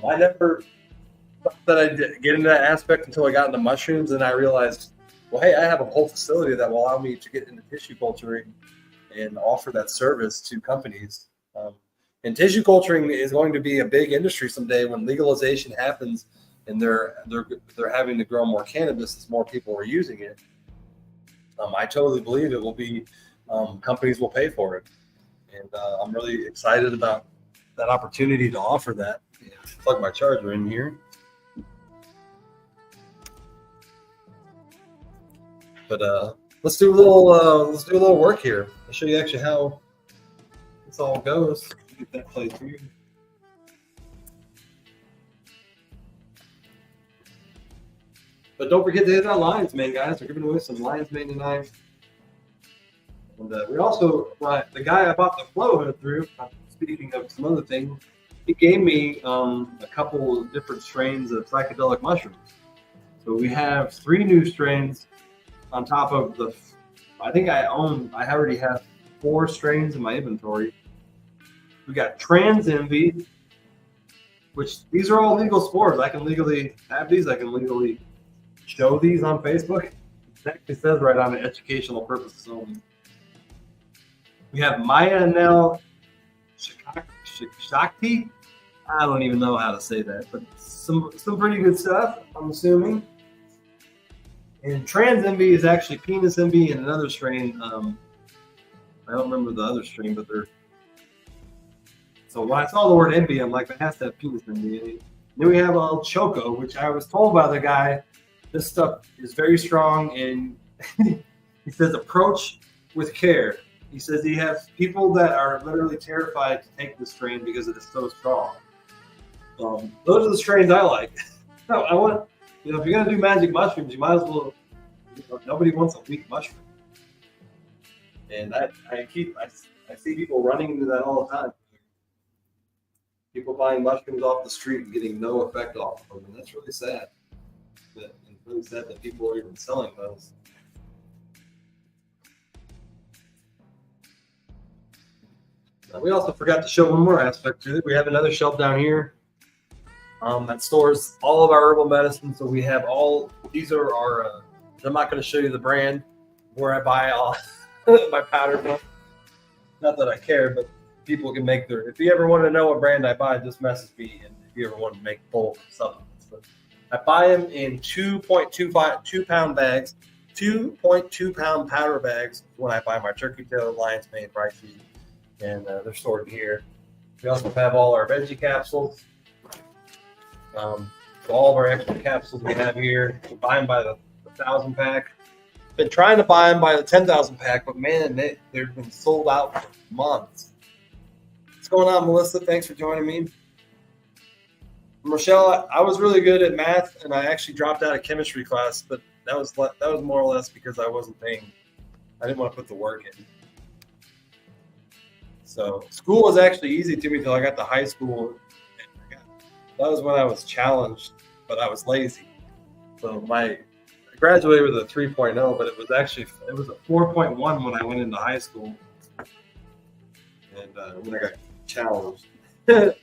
I never thought that I'd get into that aspect until I got into mushrooms, and I realized, well, hey, I have a whole facility that will allow me to get into tissue culturing and offer that service to companies. And tissue culturing is going to be a big industry someday when legalization happens, and they're having to grow more cannabis as more people are using it. I totally believe it will be companies will pay for it, and I'm really excited about that opportunity to offer that. Yeah, plug my charger in here. But let's do a little work here. I'll show you actually how this all goes. Get that plate here. But don't forget to hit that lion's mane, guys. We're giving away some lion's mane tonight. And we also, the guy I bought the flow hood through, speaking of some other things, he gave me a couple of different strains of psychedelic mushrooms. So we have 3 new strains on top of the, I already have 4 strains in my inventory. We got Trans Envy, which these are all legal spores. I can legally have these. I can legally show these on Facebook. It actually says right on it, educational purposes only. We have Maya Nell Shakti. I don't even know how to say that, but some pretty good stuff, I'm assuming. And Trans Envy is actually Penis Envy and another strain. I don't remember the other strain, but they're. So when I saw the word envy, I'm like, it has to have penis envy. Then we have Choco, which I was told by the guy, this stuff is very strong, and he says approach with care. He says he has people that are literally terrified to take this strain because it is so strong. Those are the strains I like. No, I want, if you're gonna do magic mushrooms, you might as well. Nobody wants a weak mushroom, and I see people running into that all the time. People buying mushrooms off the street and getting no effect off of them, and that's really sad. It's really sad that people are even selling those. We also forgot to show one more aspect to it. We have another shelf down here that stores all of our herbal medicine. So we have these are our, I'm not going to show you the brand where I buy all my powder from. Not that I care, but people can make if you ever want to know what brand I buy, just message me. And if you ever want to make bulk supplements, but I buy them in 2.2 pound bags, 2.2 pound powder bags when I buy my turkey tail, lion's mane, bright seed, and they're stored in here. We also have all our veggie capsules. So all of our extra capsules we have here. We buy them by the 1,000 pack. Been trying to buy them by the 10,000 pack, but man, they've been sold out for months. What's going on, Melissa? Thanks for joining me. Rochelle, I was really good at math, and I actually dropped out of chemistry class, but that was more or less because I wasn't paying. I didn't want to put the work in. So school was actually easy to me until I got to high school. That was when I was challenged, but I was lazy. So I graduated with a 3.0, but it was a 4.1 when I went into high school, and when I got challenged. I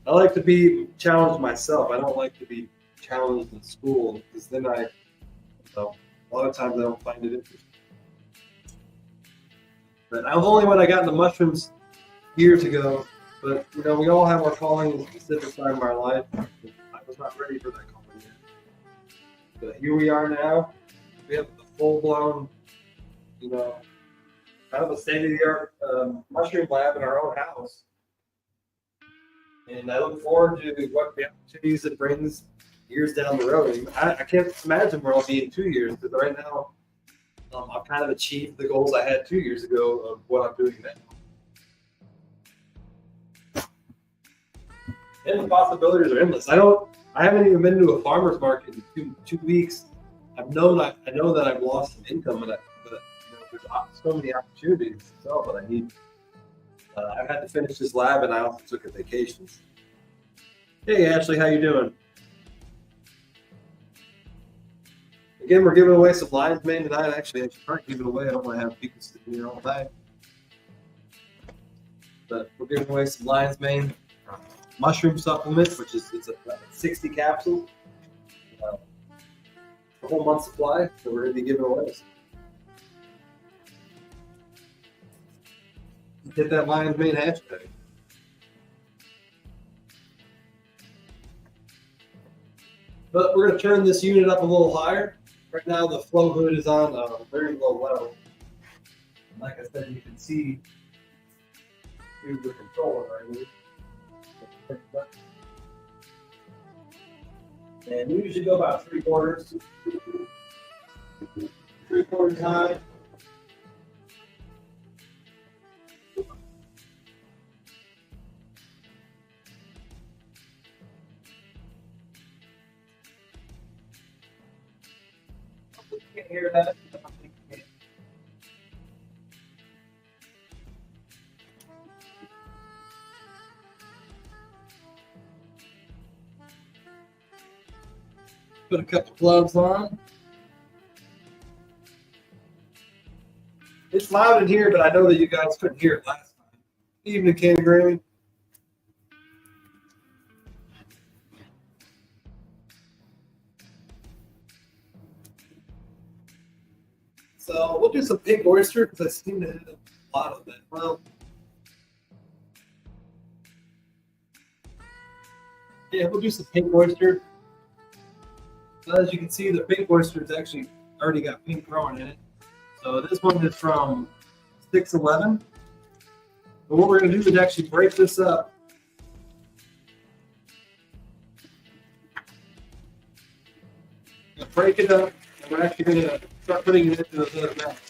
like to be challenged myself. I don't like to be challenged in school because then a lot of times I don't find it interesting. But I was only when I got into mushrooms years ago. But we all have our calling at a specific time in our life. I was not ready for that calling yet. But here we are now. We have the full-blown, kind of a state-of-the-art mushroom lab in our own house. And I look forward to what the opportunities it brings years down the road. I can't imagine where I'll be in 2 years, because right now I've kind of achieved the goals I had 2 years ago of what I'm doing now. And the possibilities are endless. I haven't even been to a farmer's market in two weeks. I know that I've lost some income, but there's so many opportunities to sell that I need. I've had to finish this lab, and I also took a vacation. Hey, Ashley, how you doing? Again, we're giving away some lion's mane tonight. Actually, I should probably give it away. I don't want to have people sitting here all day. but we're giving away some lion's mane mushroom supplement, which is it's a 60 capsules, a whole month supply. So we're going to be giving away. Hit that lion's mane hashtag. But we're going to turn this unit up a little higher. Right now, the flow hood is on a very low level. Like I said, you can see here's the controller right here. And we usually go about 3/4. 3/4 high. You can't hear that. Put a couple gloves on. It's loud in here, but I know that you guys couldn't hear it last time. Evening, Candy Grammy. So we'll do some pink oyster because I seem to hit a lot of it. Well, yeah, we'll do some pink oyster. As you can see, the pink oyster has actually already got pink growing in it. So this one is from 611. But what we're going to do is actually break this up. Break it up, and we're actually going to start putting it into the mouth.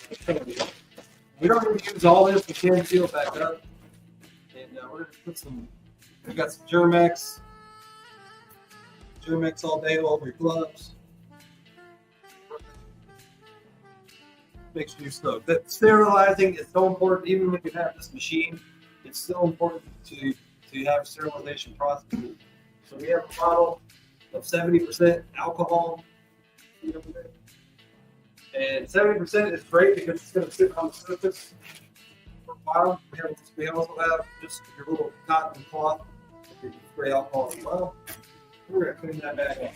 We don't need to use all this. We can seal it back up. And we're going to put some, we got some Germex. Germex all day, all over your gloves. Make sure you're stoked. That sterilizing is so important. Even when you have this machine, it's still important to have a sterilization process. So we have a bottle of 70% alcohol. And 70% is great because it's going to sit on the surface for a while. We also have just your little cotton cloth with your spray alcohol as well. We're going to clean that back up.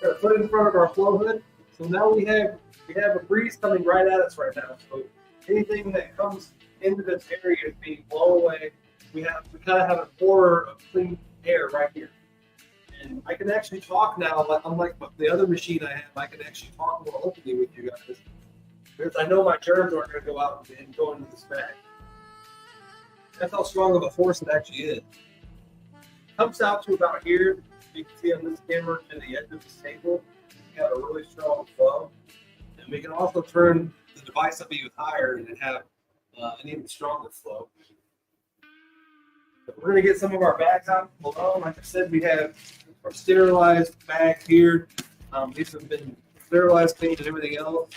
We're going to put it in front of our flow hood. So now we have a breeze coming right at us right now. So anything that comes into this area is being blown away. We kind of have a core of clean air right here. And I can actually talk now, unlike the other machine I have, I can actually talk more openly with you guys. Because I know my germs aren't going to go out and go into this bag. That's how strong of a force it actually is. Comes out to about here. You can see on this camera to the edge of the table. We got a really strong flow. And we can also turn the device up even higher and have an even stronger flow. So we're going to get some of our bags out below. Like I said, we have our sterilized bags here. These have been sterilized, cleaned, and everything else.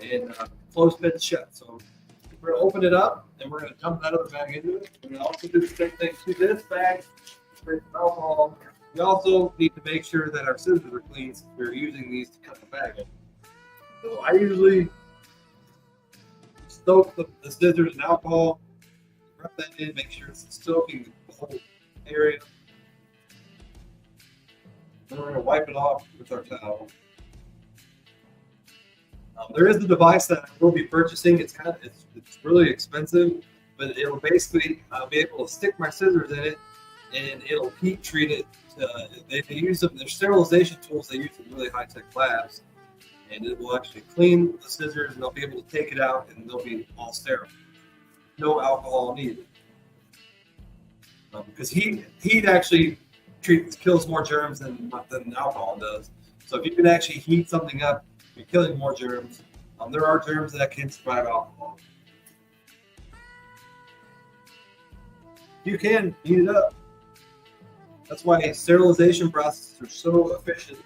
And closed fit shut. So we're going to open it up and we're going to dump that other bag into it. We're going to also do the same thing to this bag. Alcohol. We also need to make sure that our scissors are clean since we're using these to cut the bag in. So I usually soak the scissors in alcohol, rub that in, make sure it's soaking the whole area. Then we're going to wipe it off with our towel. There is a device that I will be purchasing. It's really expensive, but it'll basically be able to stick my scissors in it, and it'll heat treat it. They use them. There's sterilization tools they use in really high tech labs, and it will actually clean the scissors, and they'll be able to take it out, and they'll be all sterile. No alcohol needed, because heat actually kills more germs than alcohol does. So if you can actually heat something up, you're killing more germs. There are germs that can survive alcohol. You can heat it up. That's why sterilization processes are so efficient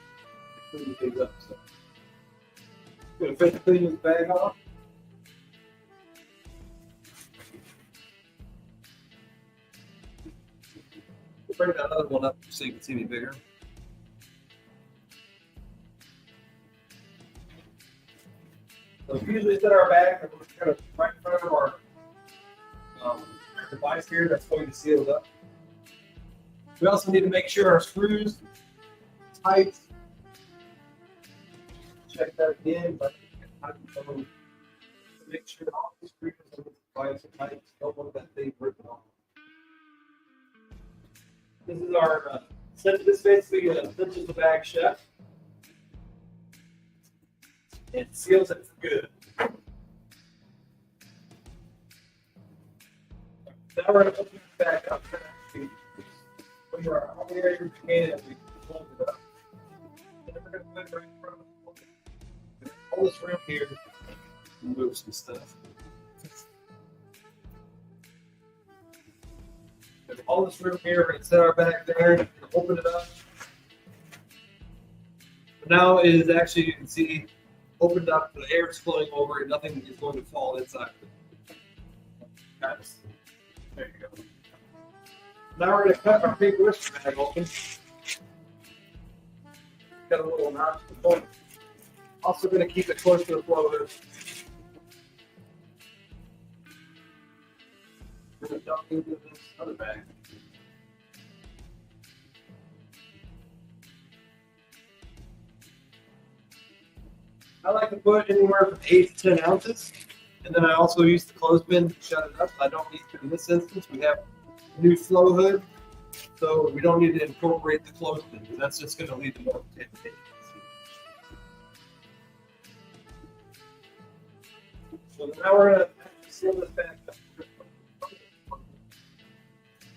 in cleaning things up. So, I'm going to finish cleaning this bag off. We'll bring that other one up so you can see me bigger. So we usually set our bag right in front of our device here that's going to seal it up. We also need to make sure our screws are tight. Check that again, but make sure all the screws on the device are tight. Don't want that thing ripping off. This is our this basically cinches the bag shut and seals it for good. Now we're going to open it back up. Put our aerator can and we fold it up. And then we're going to put it right in front of us. All this room here, move some stuff. There's all this room here, we're going to set our bag there, open it up. But now it is actually, you can see, opened up, the air is flowing over and nothing is going to fall inside of it. Nice. There you go. Now we're going to cut our big whisker bag open. Got a little notch to the point. Also going to keep it close to the floater. We're going to dump into this other bag. I like to put anywhere from 8 to 10 ounces. And then I also use the clothespin to shut it up. I don't need to in this instance. We have a new flow hood, so we don't need to incorporate the clothespin because that's just going to lead to more contamination. So now we're going to seal this back up.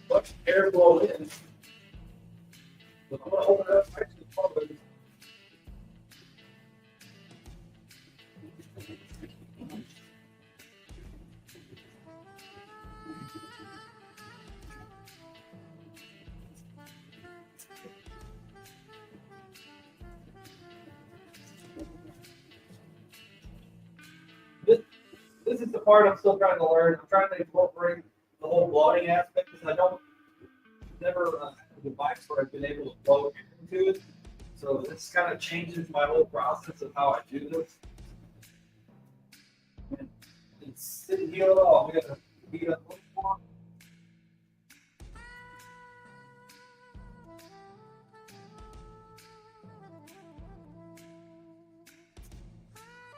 Let air flow in. So I'm going to open it up right to the flow hood. This is the part I'm still trying to learn. I'm trying to incorporate the whole blowing aspect because I don't never had a device where I've been able to blow into it. So this kind of changes my whole process of how I do this. And it's didn't heal at all. We got to heat up a little more.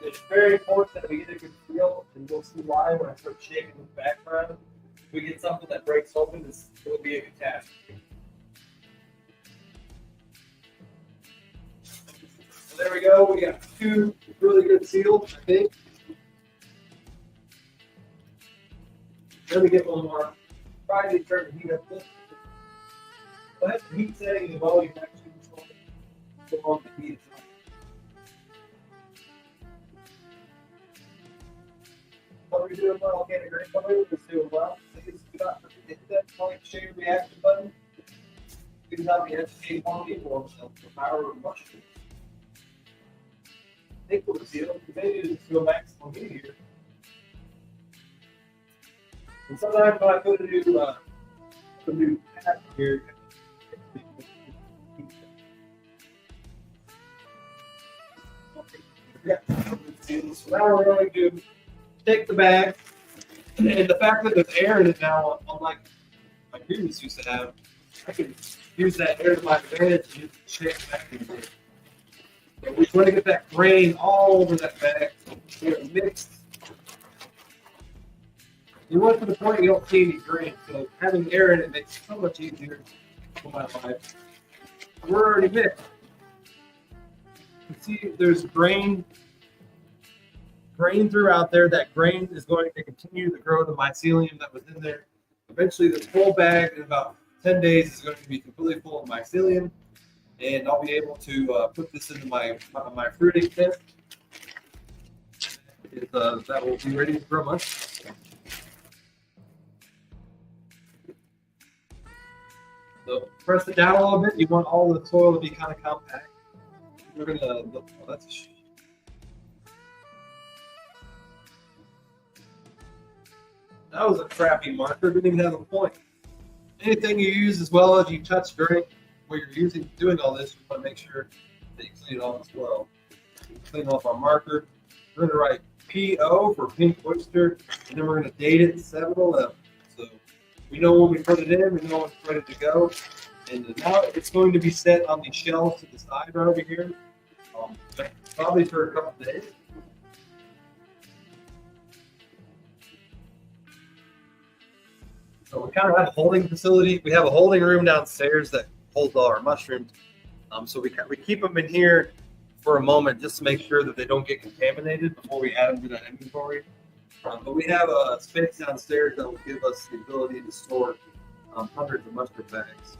It's very important that we get a good feel, and you'll see why when I start shaking the background. If we get something that breaks open, it will be a catastrophe. So there we go. We got 2 really good seals, I think. Let me get one more. Try to turn the heat up this. So that's the heat setting as well. You can actually control it. Go on the heat. What we're doing well, okay, great color, just doing well. Please do not forget to hit that point, share your reaction button. Please help me educate more people on the power of mushrooms. I think we'll see it. Maybe just go maximum heat here. And sometimes when I put a new pad here, yeah. So now we're going to take the bag, and the fact that there's air in it now, unlike my previous used to have, I can use that air to my advantage and shake it back in there. So we want to get that grain all over that bag, get it mixed. You want it to the point you don't see any grain, so having air in it makes it so much easier for my life. We're already mixed. You can see there's grain throughout there. That grain is going to continue to grow the mycelium that was in there. Eventually, this whole bag in about 10 days is going to be completely full of mycelium, and I'll be able to put this into my fruiting kit. That will be ready to grow mushrooms. So press it down a little bit. You want all the soil to be kind of compact. We're gonna. Oh, that's a That was a crappy marker. Didn't even have a point. Anything you use as well as you touch during where you're doing all this, you want to make sure that you clean it off as well. Clean off our marker. We're going to write PO for pink oyster, and then we're going to date it 7/11. We know when we put it in, we know when it's ready to go. And now it's going to be set on the shelves to the side right over here, probably for a couple days. So we kind of have a holding facility. We have a holding room downstairs that holds all our mushrooms. So we keep them in here for a moment just to make sure that they don't get contaminated before we add them to that inventory. But we have a space downstairs that will give us the ability to store hundreds of mushroom bags.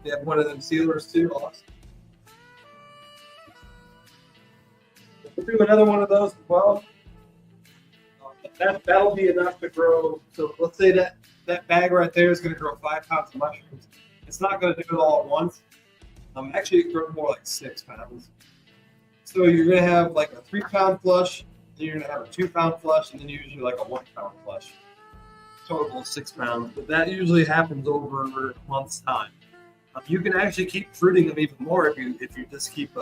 We have one of them sealers too. Awesome. We'll do another one of those as well. That'll be enough to grow. So let's say that bag right there is going to grow 5 pounds of mushrooms. It's not going to do it all at once. Actually, it grows more like 6 pounds. So you're going to have like a 3-pound flush, then you're going to have a 2-pound flush, and then usually like a 1-pound flush. Total of 6 pounds. But that usually happens over a month's time. You can actually keep fruiting them even more if you just keep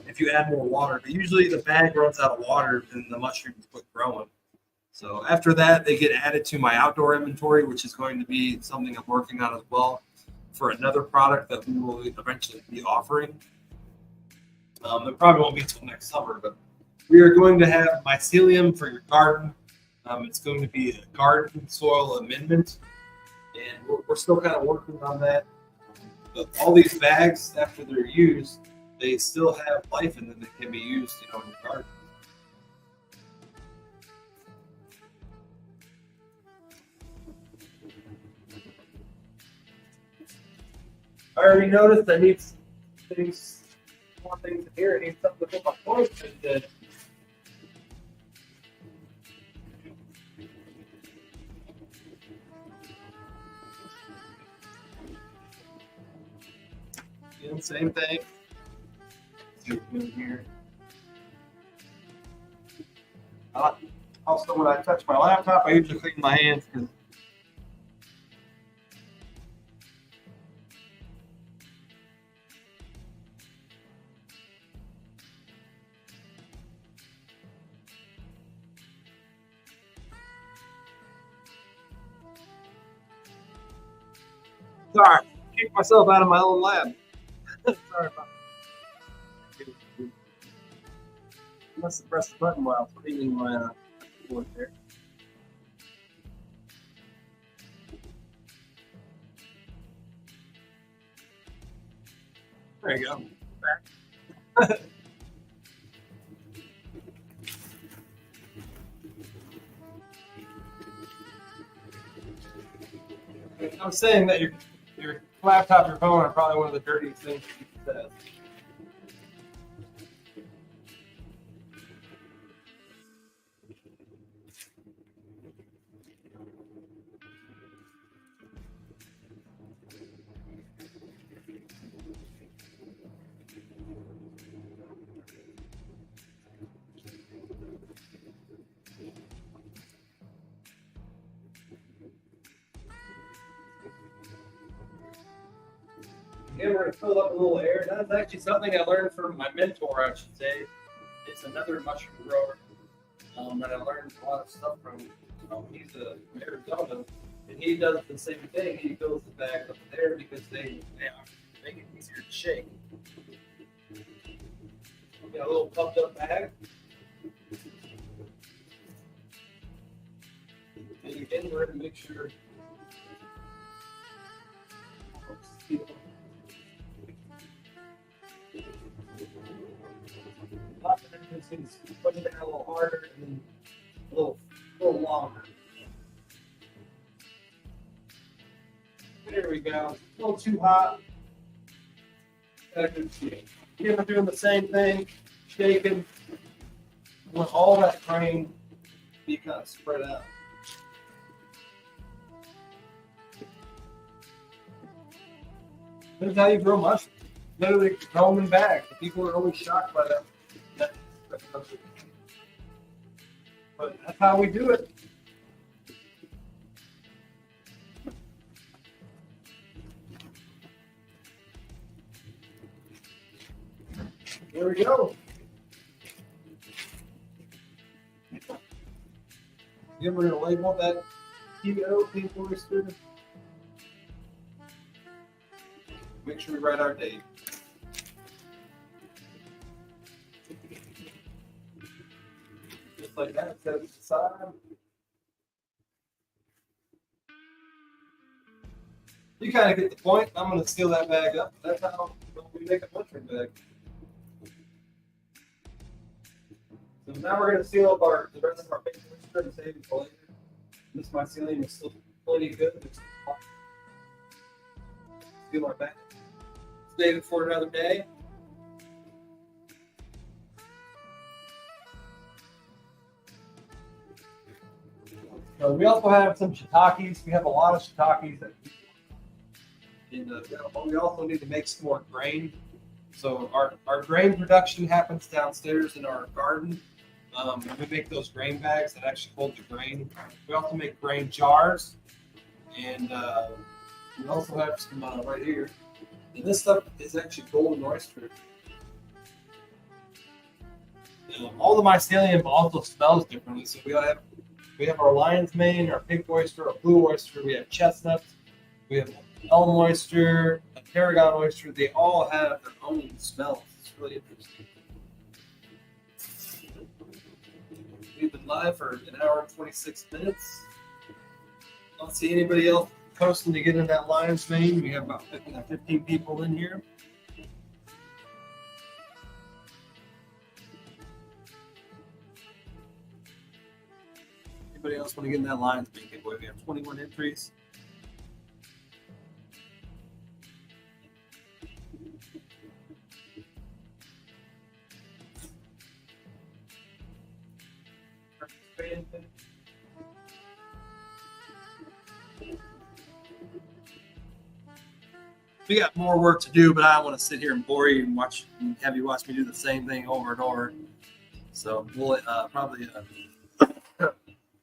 if you add more water. But usually the bag runs out of water and the mushrooms quit growing. So after that, they get added to my outdoor inventory, which is going to be something I'm working on as well for another product that we will eventually be offering. It probably won't be until next summer, but we are going to have mycelium for your garden. It's going to be a garden soil amendment, and we're still kind of working on that. But all these bags, after they're used, they still have life in them that can be used, in your garden. I already noticed I need more things in here. I need something to put my points in. Same thing. Here. Also, when I touch my laptop, I usually clean my hands because sorry, kick myself out of my own lab. Sorry about that. Must have pressed the button while cleaning my keyboard there. There you go. Back. I was saying that your laptop, your phone are probably one of the dirtiest things you can say. Again, we're going to fill up a little air. That's actually something I learned from my mentor, I should say. It's another mushroom grower that I learned a lot of stuff from. He's a Arizona, and he does the same thing. He fills the bag up there because they make it easier to shake. Got a little pumped up bag. And again, we're going to make sure. Put it down a little harder and then a little longer. There we go. A little too hot. Again, we're doing the same thing, shaking. I want all that grain to be kind of spread out. This is how you grow mushrooms. Literally grow them in bags. People are always shocked by that. But that's how we do it. There we go. Then we're going to label that PO, pink oyster. Make sure we write our date. Just like that, set it aside. You kind of get the point. I'm going to seal that bag up. That's how we make a mushroom bag. So now we're going to seal up the rest of our pink oyster and save it for later. This mycelium is still plenty good. Seal our bag. Save it for another day. So we also have some shiitakes. We have a lot of shiitakes. We also need to make some more grain. So our grain production happens downstairs in our garden. We make those grain bags that actually hold the grain. We also make grain jars. And we also have some right here. And this stuff is actually golden oyster. All the mycelium also smells differently. So we have our lion's mane, our pink oyster, our blue oyster. We have chestnuts. We have elm oyster, a tarragon oyster. They all have their own smells. It's really interesting. We've been live for an hour and 26 minutes. I don't see anybody else posting to get in that lion's mane. We have about 15 people in here. Anybody else want to get in that lion's mane? We have 21 entries. We got more work to do, but I don't want to sit here and bore you and have you watch me do the same thing over and over. So we'll probably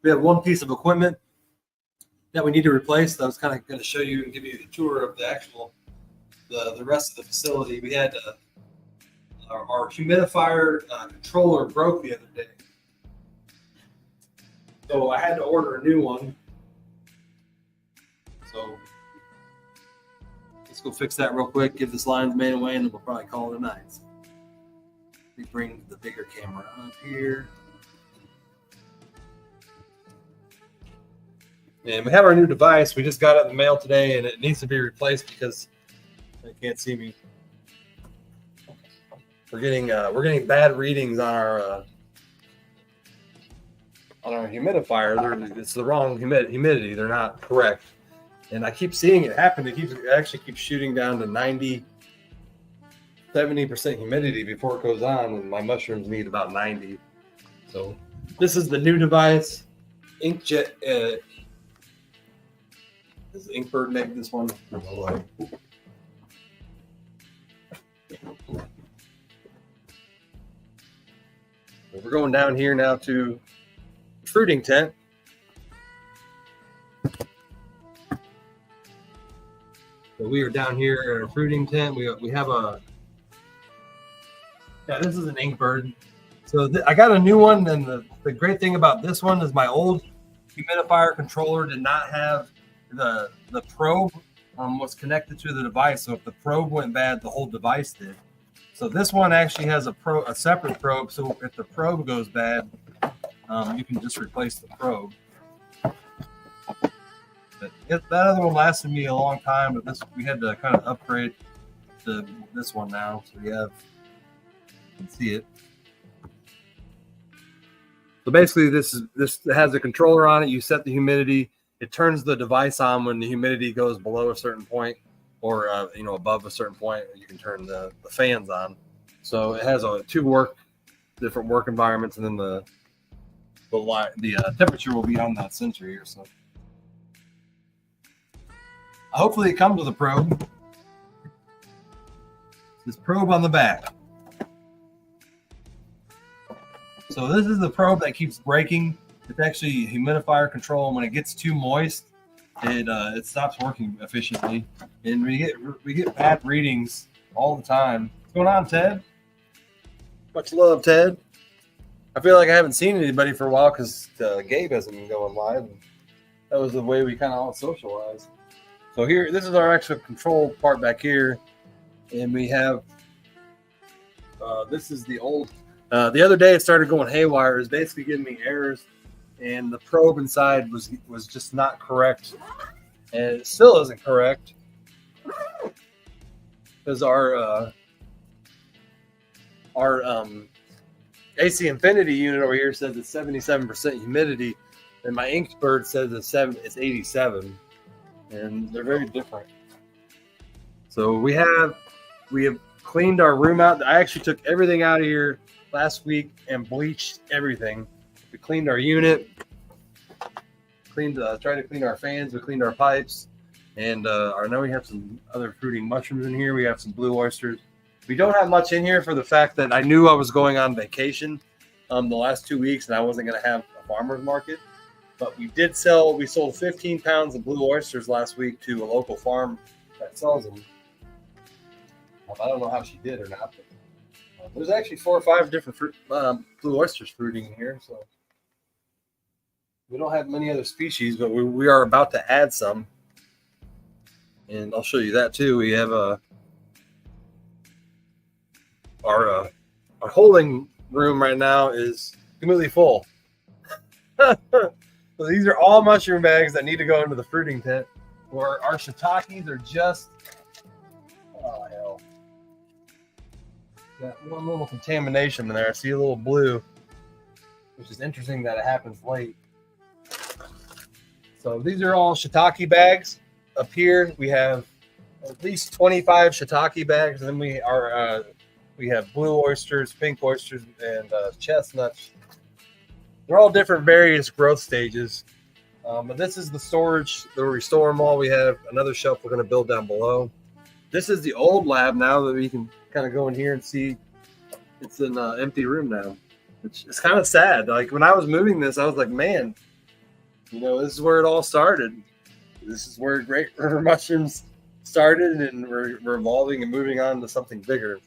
we have one piece of equipment that we need to replace. That I was kind of going to show you and give you a tour of the rest of the facility. We had our humidifier controller broke the other day. So I had to order a new one. So let's go fix that real quick, give this lion's mane away, and then we'll probably call it a night. Let me bring the bigger camera up here. And we have our new device. We just got it in the mail today, and it needs to be replaced because they can't see me. We're getting bad readings on our humidifier. It's the wrong humidity. They're not correct. And I keep seeing it happen. It actually keeps shooting down to 90, 70% humidity before it goes on. And my mushrooms need about 90. So this is the new device. Inkjet. Does Inkbird make this one? We're going down here now to the fruiting tent. So we are down here at a fruiting tent. We have this is an Inkbird. So I got a new one, and the great thing about this one is my old humidifier controller did not have the probe was connected to the device. So if the probe went bad, the whole device did. So this one actually has a separate probe. So if the probe goes bad, you can just replace the probe. But that other one lasted me a long time, but we had to kind of upgrade to this one now. So you can see it. So basically, this has a controller on it. You set the humidity. It turns the device on when the humidity goes below a certain point, or above a certain point. You can turn the fans on. So it has two different work environments, and then the temperature will be on that sensor here. So hopefully it comes with a probe. This probe on the back. So this is the probe that keeps breaking. It's actually a humidifier control. When it gets too moist, it stops working efficiently, and we get bad readings all the time. What's going on, Ted? Much love, Ted. I feel like I haven't seen anybody for a while because Gabe hasn't been going live. That was the way we kind of all socialized. So here, this is our extra control part back here, and we have this is the old. The other day it started going haywire. It was basically giving me errors, and the probe inside was just not correct, and it still isn't correct because our AC Infinity unit over here says it's 77% humidity, and my Inkbird says it's 87, and they're very different. So we have cleaned our room out. I actually took everything out of here last week and bleached everything. We cleaned our unit, tried to clean our fans, we cleaned our pipes, and now we have some other fruiting mushrooms in here. We have some blue oysters. We don't have much in here for the fact that I knew I was going on vacation the last 2 weeks, and I wasn't going to have a farmer's market. But we sold 15 pounds of blue oysters last week to a local farm that sells them. I don't know how she did or not, but there's actually 4 or 5 different blue oysters fruiting in here. So we don't have many other species, but we are about to add some, and I'll show you that too. We have our holding room right now is completely full. So these are all mushroom bags that need to go into the fruiting tent. Where our shiitakes are just, oh hell, got one little contamination in there. I see a little blue, which is interesting that it happens late. So these are all shiitake bags. Up here we have at least 25 shiitake bags, and then we have blue oysters, pink oysters, and chestnuts. They're all different various growth stages. But this is the storage where we store them all. We have another shelf we're going to build down below. This is the old lab now that we can kind of go in here and see. It's an empty room now, which is kind of sad. Like when I was moving this, I was like, man, this is where it all started. This is where Great River Mushrooms started, and we're evolving and moving on to something bigger.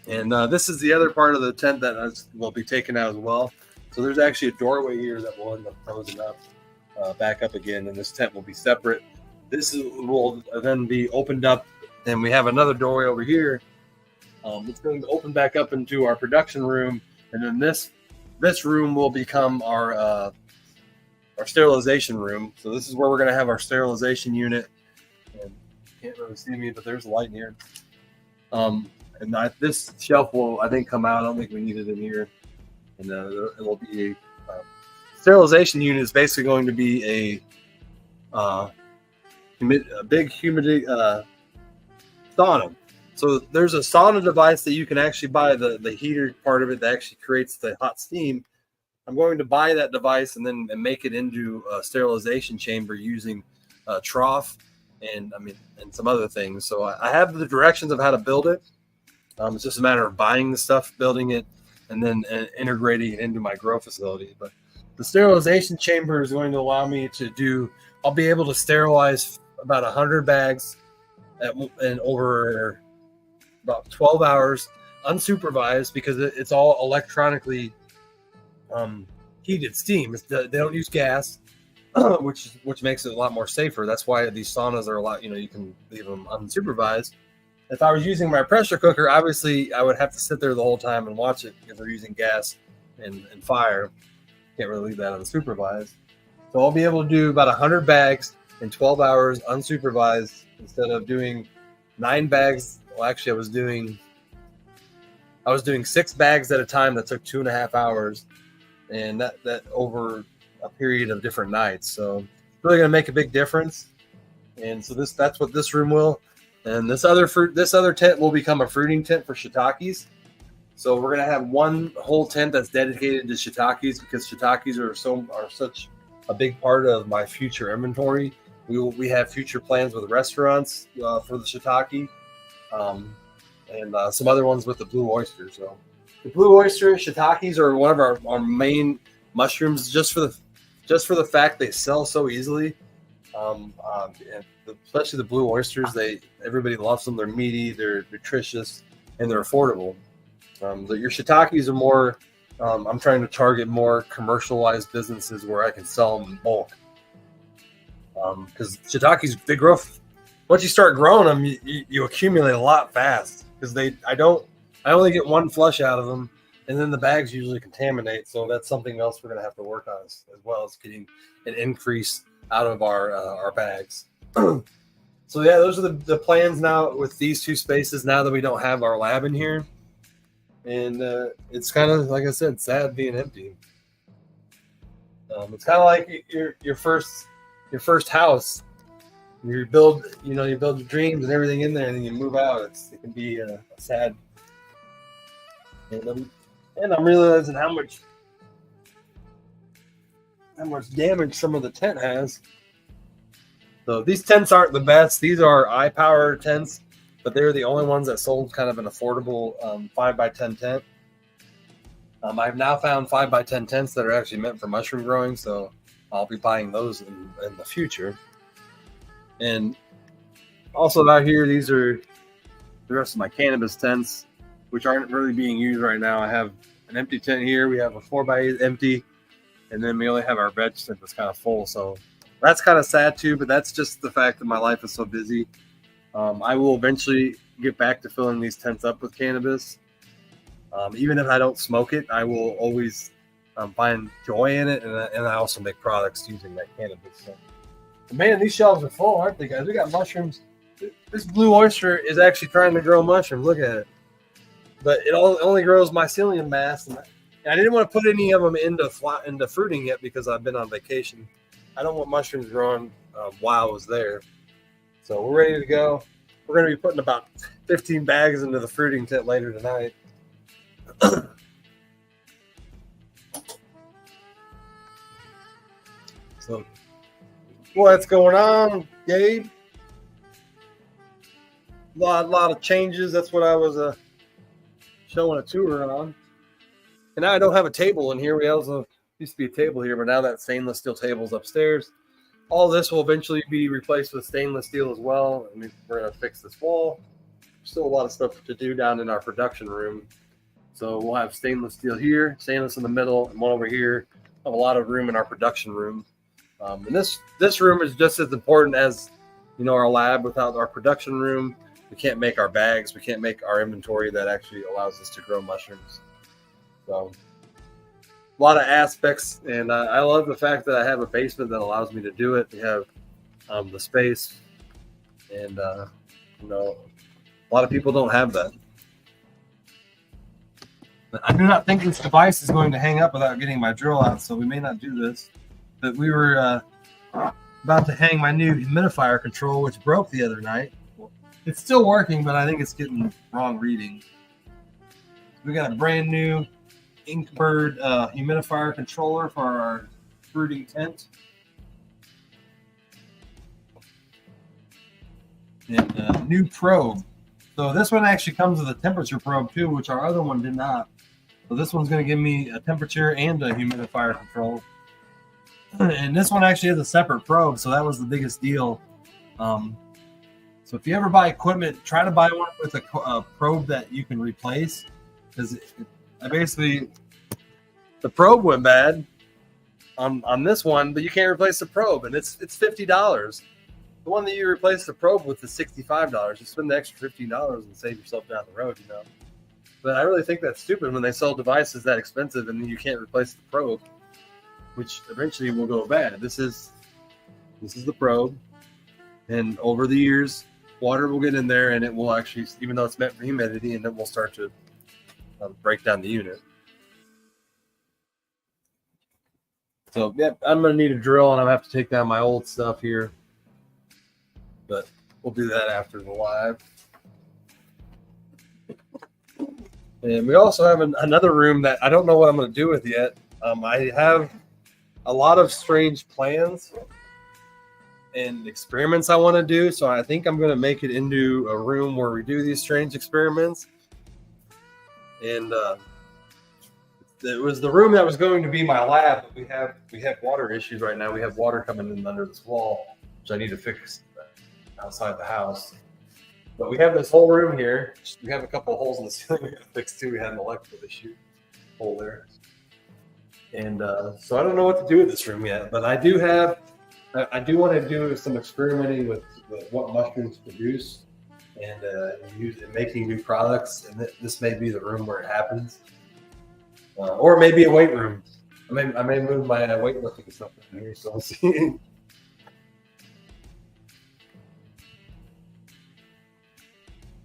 And this is the other part of the tent that will be taken out as well. So there's actually a doorway here that will end up closing up, back up again, and this tent will be separate. Will then be opened up, and we have another doorway over here. It's going to open back up into our production room, and then this room will become our sterilization room. So this is where we're going to have our sterilization unit. And you can't really see me, but there's a light in here. And this shelf will, I think, come out. I don't think we need it in here. And it will be a sterilization unit is basically going to be a big humidity sauna. So there's a sauna device that you can actually buy, the heater part of it that actually creates the hot steam. I'm going to buy that device and make it into a sterilization chamber using a trough and some other things. So I have the directions of how to build it. It's just a matter of buying the stuff, building it, and then integrating it into my grow facility. But the sterilization chamber is going to allow me I'll be able to sterilize about 100 bags in over about 12 hours, unsupervised, because it's all electronically heated steam. They don't use gas, which makes it a lot more safer. That's why these saunas are a lot, you can leave them unsupervised. If I was using my pressure cooker, obviously I would have to sit there the whole time and watch it because they're using gas and fire. Can't really leave that unsupervised. So I'll be able to do about 100 bags in 12 hours unsupervised instead of doing 9 bags. Well, actually, I was doing 6 bags at a time that took 2.5 hours, and that over a period of different nights. So it's really going to make a big difference. And so that's what this room will. And this other tent will become a fruiting tent for shiitakes. So we're gonna have one whole tent that's dedicated to shiitakes because shiitakes are such a big part of my future inventory. We have future plans with restaurants for the shiitake, and some other ones with the blue oyster. So the blue oyster shiitakes are one of our main mushrooms, just for the fact they sell so easily. And especially the blue oysters, everybody loves them. They're meaty, they're nutritious, and they're affordable. Your shiitakes are more. I'm trying to target more commercialized businesses where I can sell them in bulk. because shiitakes, they grow. Once you start growing them, you accumulate a lot fast because I only get one flush out of them, and then the bags usually contaminate. So that's something else we're gonna have to work on as well as getting an increase out of our bags. So yeah, those are the plans now with these two spaces. Now that we don't have our lab in here, and it's kind of, like I said, sad being empty. It's kind of like your first house. You build your dreams and everything in there, and then you move out. It can be sad. And I'm realizing how much damage some of the tent has. So these tents aren't the best. These are iPower tents, but they're the only ones that sold kind of an affordable 5x10 tent. I've now found 5x10 tents that are actually meant for mushroom growing, so I'll be buying those in the future. And also out here, these are the rest of my cannabis tents, which aren't really being used right now. I have an empty tent here. We have a 4x8 empty, and then we only have our veg tent that's kind of full. So that's kind of sad too, but that's just the fact that my life is so busy. I will eventually get back to filling these tents up with cannabis. Even if I don't smoke it, I will always find joy in it, and I also make products using that cannabis. So, man, these shelves are full, aren't they, guys? We got mushrooms. This blue oyster is actually trying to grow mushrooms. Look at it. But it only grows mycelium mass. And I didn't want to put any of them into fruiting yet because I've been on vacation. I don't want mushrooms growing while I was there. So we're ready to go. We're going to be putting about 15 bags into the fruiting tent later tonight. So what's going on, Gabe? Lot of changes. That's what I was showing a tour on. And now I don't have a table in here. We also used to be a table here, but now that stainless steel table is upstairs. All this will eventually be replaced with stainless steel as well. I mean, we're going to fix this wall. Still a lot of stuff to do down in our production room. So we'll have stainless steel here, stainless in the middle, and one over here. Have a lot of room in our production room. And this room is just as important as, our lab. Without our production room, we can't make our bags. We can't make our inventory that actually allows us to grow mushrooms. So a lot of aspects, and I love the fact that I have a basement that allows me to do it. We have the space, and a lot of people don't have that. But I do not think this device is going to hang up without getting my drill out, so we may not do this. But we were about to hang my new humidifier control, which broke the other night. It's still working, but I think it's getting wrong reading. We got a brand new Inkbird humidifier controller for our fruiting tent. And a new probe. So this one actually comes with a temperature probe too, which our other one did not. So this one's going to give me a temperature and a humidifier control. And this one actually has a separate probe, so that was the biggest deal. So if you ever buy equipment, try to buy one with a probe that you can replace. Because the probe went bad on this one, but you can't replace the probe, and it's $50. The one that you replace the probe with is $65. You spend the extra $15 and save yourself down the road, But I really think that's stupid when they sell devices that expensive and you can't replace the probe, which eventually will go bad. This is the probe, and over the years, water will get in there, and it will actually, even though it's meant for humidity, and it will start to break down the unit. So yeah, I'm gonna need a drill, and I'm gonna have to take down my old stuff here, but we'll do that after the live. And we also have another room that I don't know what I'm going to do with yet. I have a lot of strange plans and experiments I want to do. So I think I'm going to make it into a room where we do these strange experiments. And it was the room that was going to be my lab. But we have water issues right now. We have water coming in under this wall, which I need to fix outside the house. But we have this whole room here. We have a couple of holes in the ceiling we got to fix too. We had an electrical issue hole there. And so I don't know what to do with this room yet. But I do have I do want to do some experimenting with what mushrooms produce and making new products. And this may be the room where it happens, or maybe a weight room. I may move my weightlifting stuff in here, so I'll see.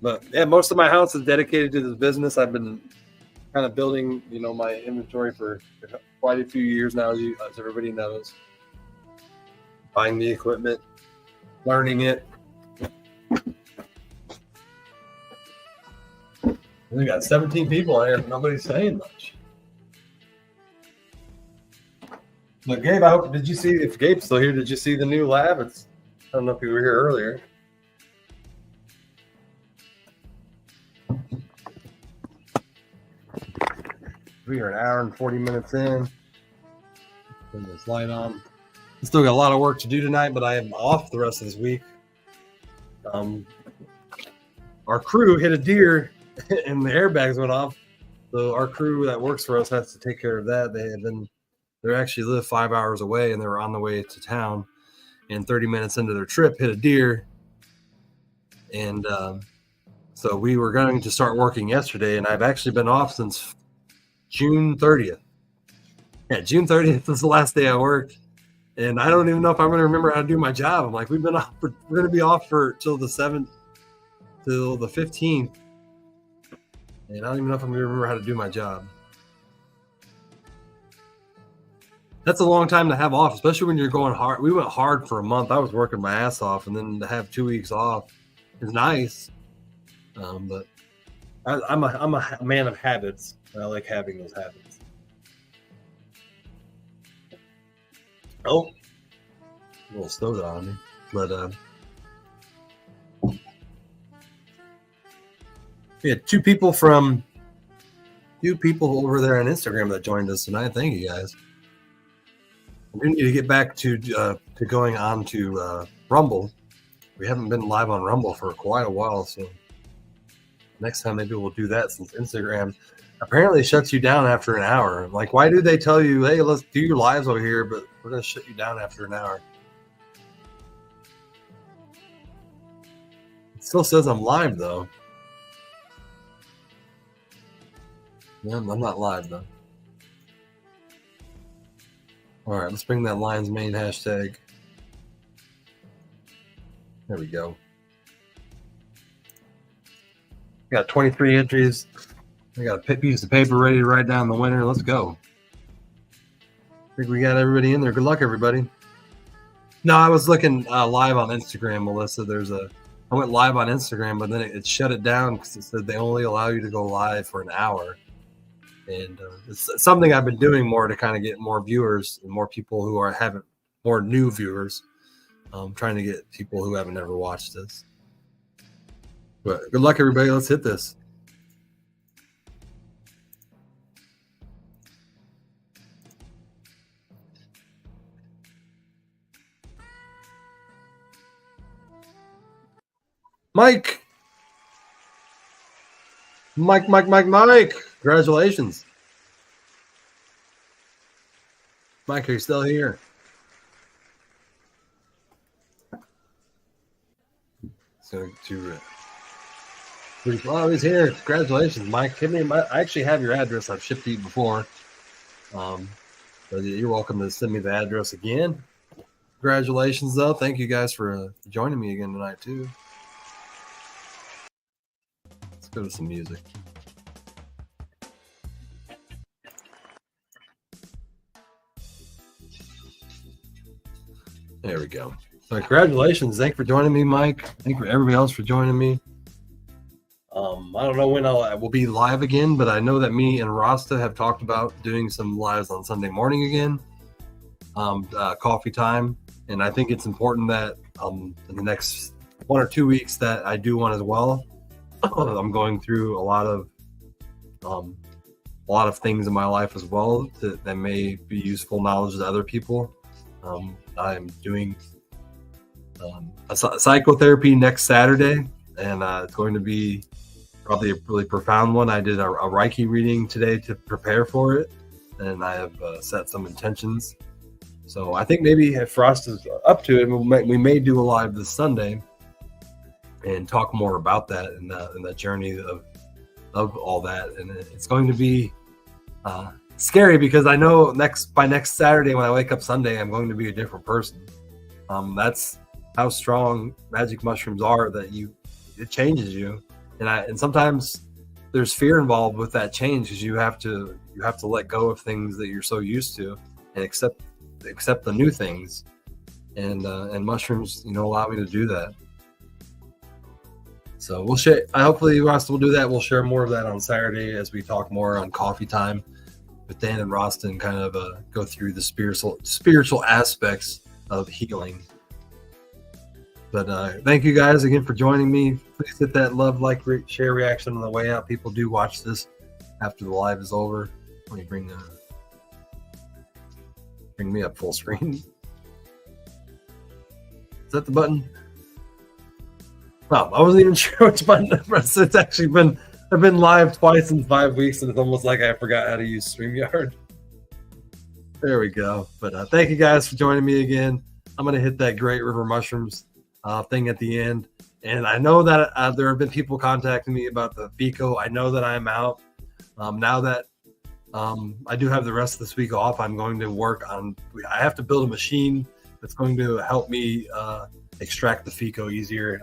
But yeah, most of my house is dedicated to this business. I've been kind of building, my inventory for quite a few years now, as everybody knows. Buying the equipment, learning it. We got 17 people in here. Nobody's saying much. Look, Gabe, did you see, if Gabe's still here, did you see the new lab? I don't know if you were here earlier. We are an hour and 40 minutes in. Turn this light on. Still got a lot of work to do tonight, but I am off the rest of this week. Our crew hit a deer and the airbags went off. So our crew that works for us has to take care of that. They actually live 5 hours away, and they were on the way to town, and 30 minutes into their trip hit a deer. And so we were going to start working yesterday, and I've actually been off since June 30th. Yeah, June 30th is the last day I worked. And I don't even know if I'm going to remember how to do my job. I'm like, we're going to be off till the 7th, till the 15th. And I don't even know if I'm going to remember how to do my job. That's a long time to have off, especially when you're going hard. We went hard for a month. I was working my ass off, and then to have 2 weeks off is nice. But I'm a man of habits. I like having those habits. Oh, a little soda on me, but we had two people over there on Instagram that joined us tonight. Thank you guys. We need to get back to going on to Rumble. We haven't been live on Rumble for quite a while, so next time maybe we'll do that, since Instagram apparently shuts you down after an hour. Like, why do they tell you, hey, let's do your lives over here, but we're going to shut you down after an hour? It still says I'm live, though. Yeah, I'm not live, though. All right, let's bring that Lions Main hashtag. There we go. We got 23 entries. We got a piece of paper ready to write down the winner. Let's go. I think we got everybody in there. Good luck, everybody. No, I was looking live on Instagram, Melissa. I went live on Instagram, but then it shut it down because it said they only allow you to go live for an hour. And it's something I've been doing more to kind of get more viewers and more people who haven't, more new viewers. Trying to get people who haven't ever watched this. But good luck, everybody. Let's hit this. Mike. Congratulations. Mike, are you still here? So oh, he's here. Congratulations, Mike. I actually have your address. I've shipped to you before. But you're welcome to send me the address again. Congratulations, though. Thank you guys for joining me again tonight, too. Let's go to some music. There we go. So congratulations. Thank you for joining me, Mike. Thank you for everybody else for joining me. I don't know when I will be live again, but I know that me and Rasta have talked about doing some lives on Sunday morning again, coffee time. And I think it's important that in the next 1 or 2 weeks that I do one as well. I'm going through a lot of things in my life as well that may be useful knowledge to other people. I'm doing a psychotherapy next Saturday, and it's going to be probably a really profound one. I did a Reiki reading today to prepare for it, and I have set some intentions. So I think maybe if Frost is up to it, we may do a live this Sunday and talk more about that and the journey of all that. And it's going to be scary because I know by next Saturday when I wake up Sunday, I'm going to be a different person. That's how strong magic mushrooms are, that it changes you. And sometimes there's fear involved with that change, because you have to let go of things that you're so used to and accept the new things. And mushrooms, allow me to do that. So we'll share. Hopefully Ross will do that. We'll share more of that on Saturday as we talk more on coffee time with Dan and Roston, kind of go through the spiritual aspects of healing. But thank you guys again for joining me. Please hit that love, like, share, reaction on the way out. People do watch this after the live is over. Let me bring me up full screen. Is that the button? Well, I wasn't even sure which button to press. It's actually I've been live twice in 5 weeks, and it's almost like I forgot how to use StreamYard. There we go. But thank you guys for joining me again. I'm going to hit that Great River Mushrooms thing at the end. And I know that there have been people contacting me about the FICO. I know that I'm out. Now that I do have the rest of this week off, I'm going to work on, I have to build a machine that's going to help me extract the FICO easier.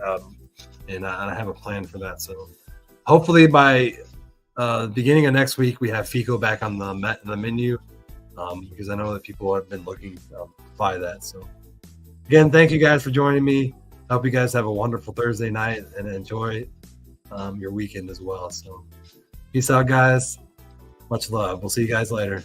And I have a plan for that. So hopefully by the beginning of next week, we have FICO back on the menu, because I know that people have been looking to buy that. So again, thank you guys for joining me. I hope you guys have a wonderful Thursday night and enjoy your weekend as well. So peace out, guys. Much love. We'll see you guys later.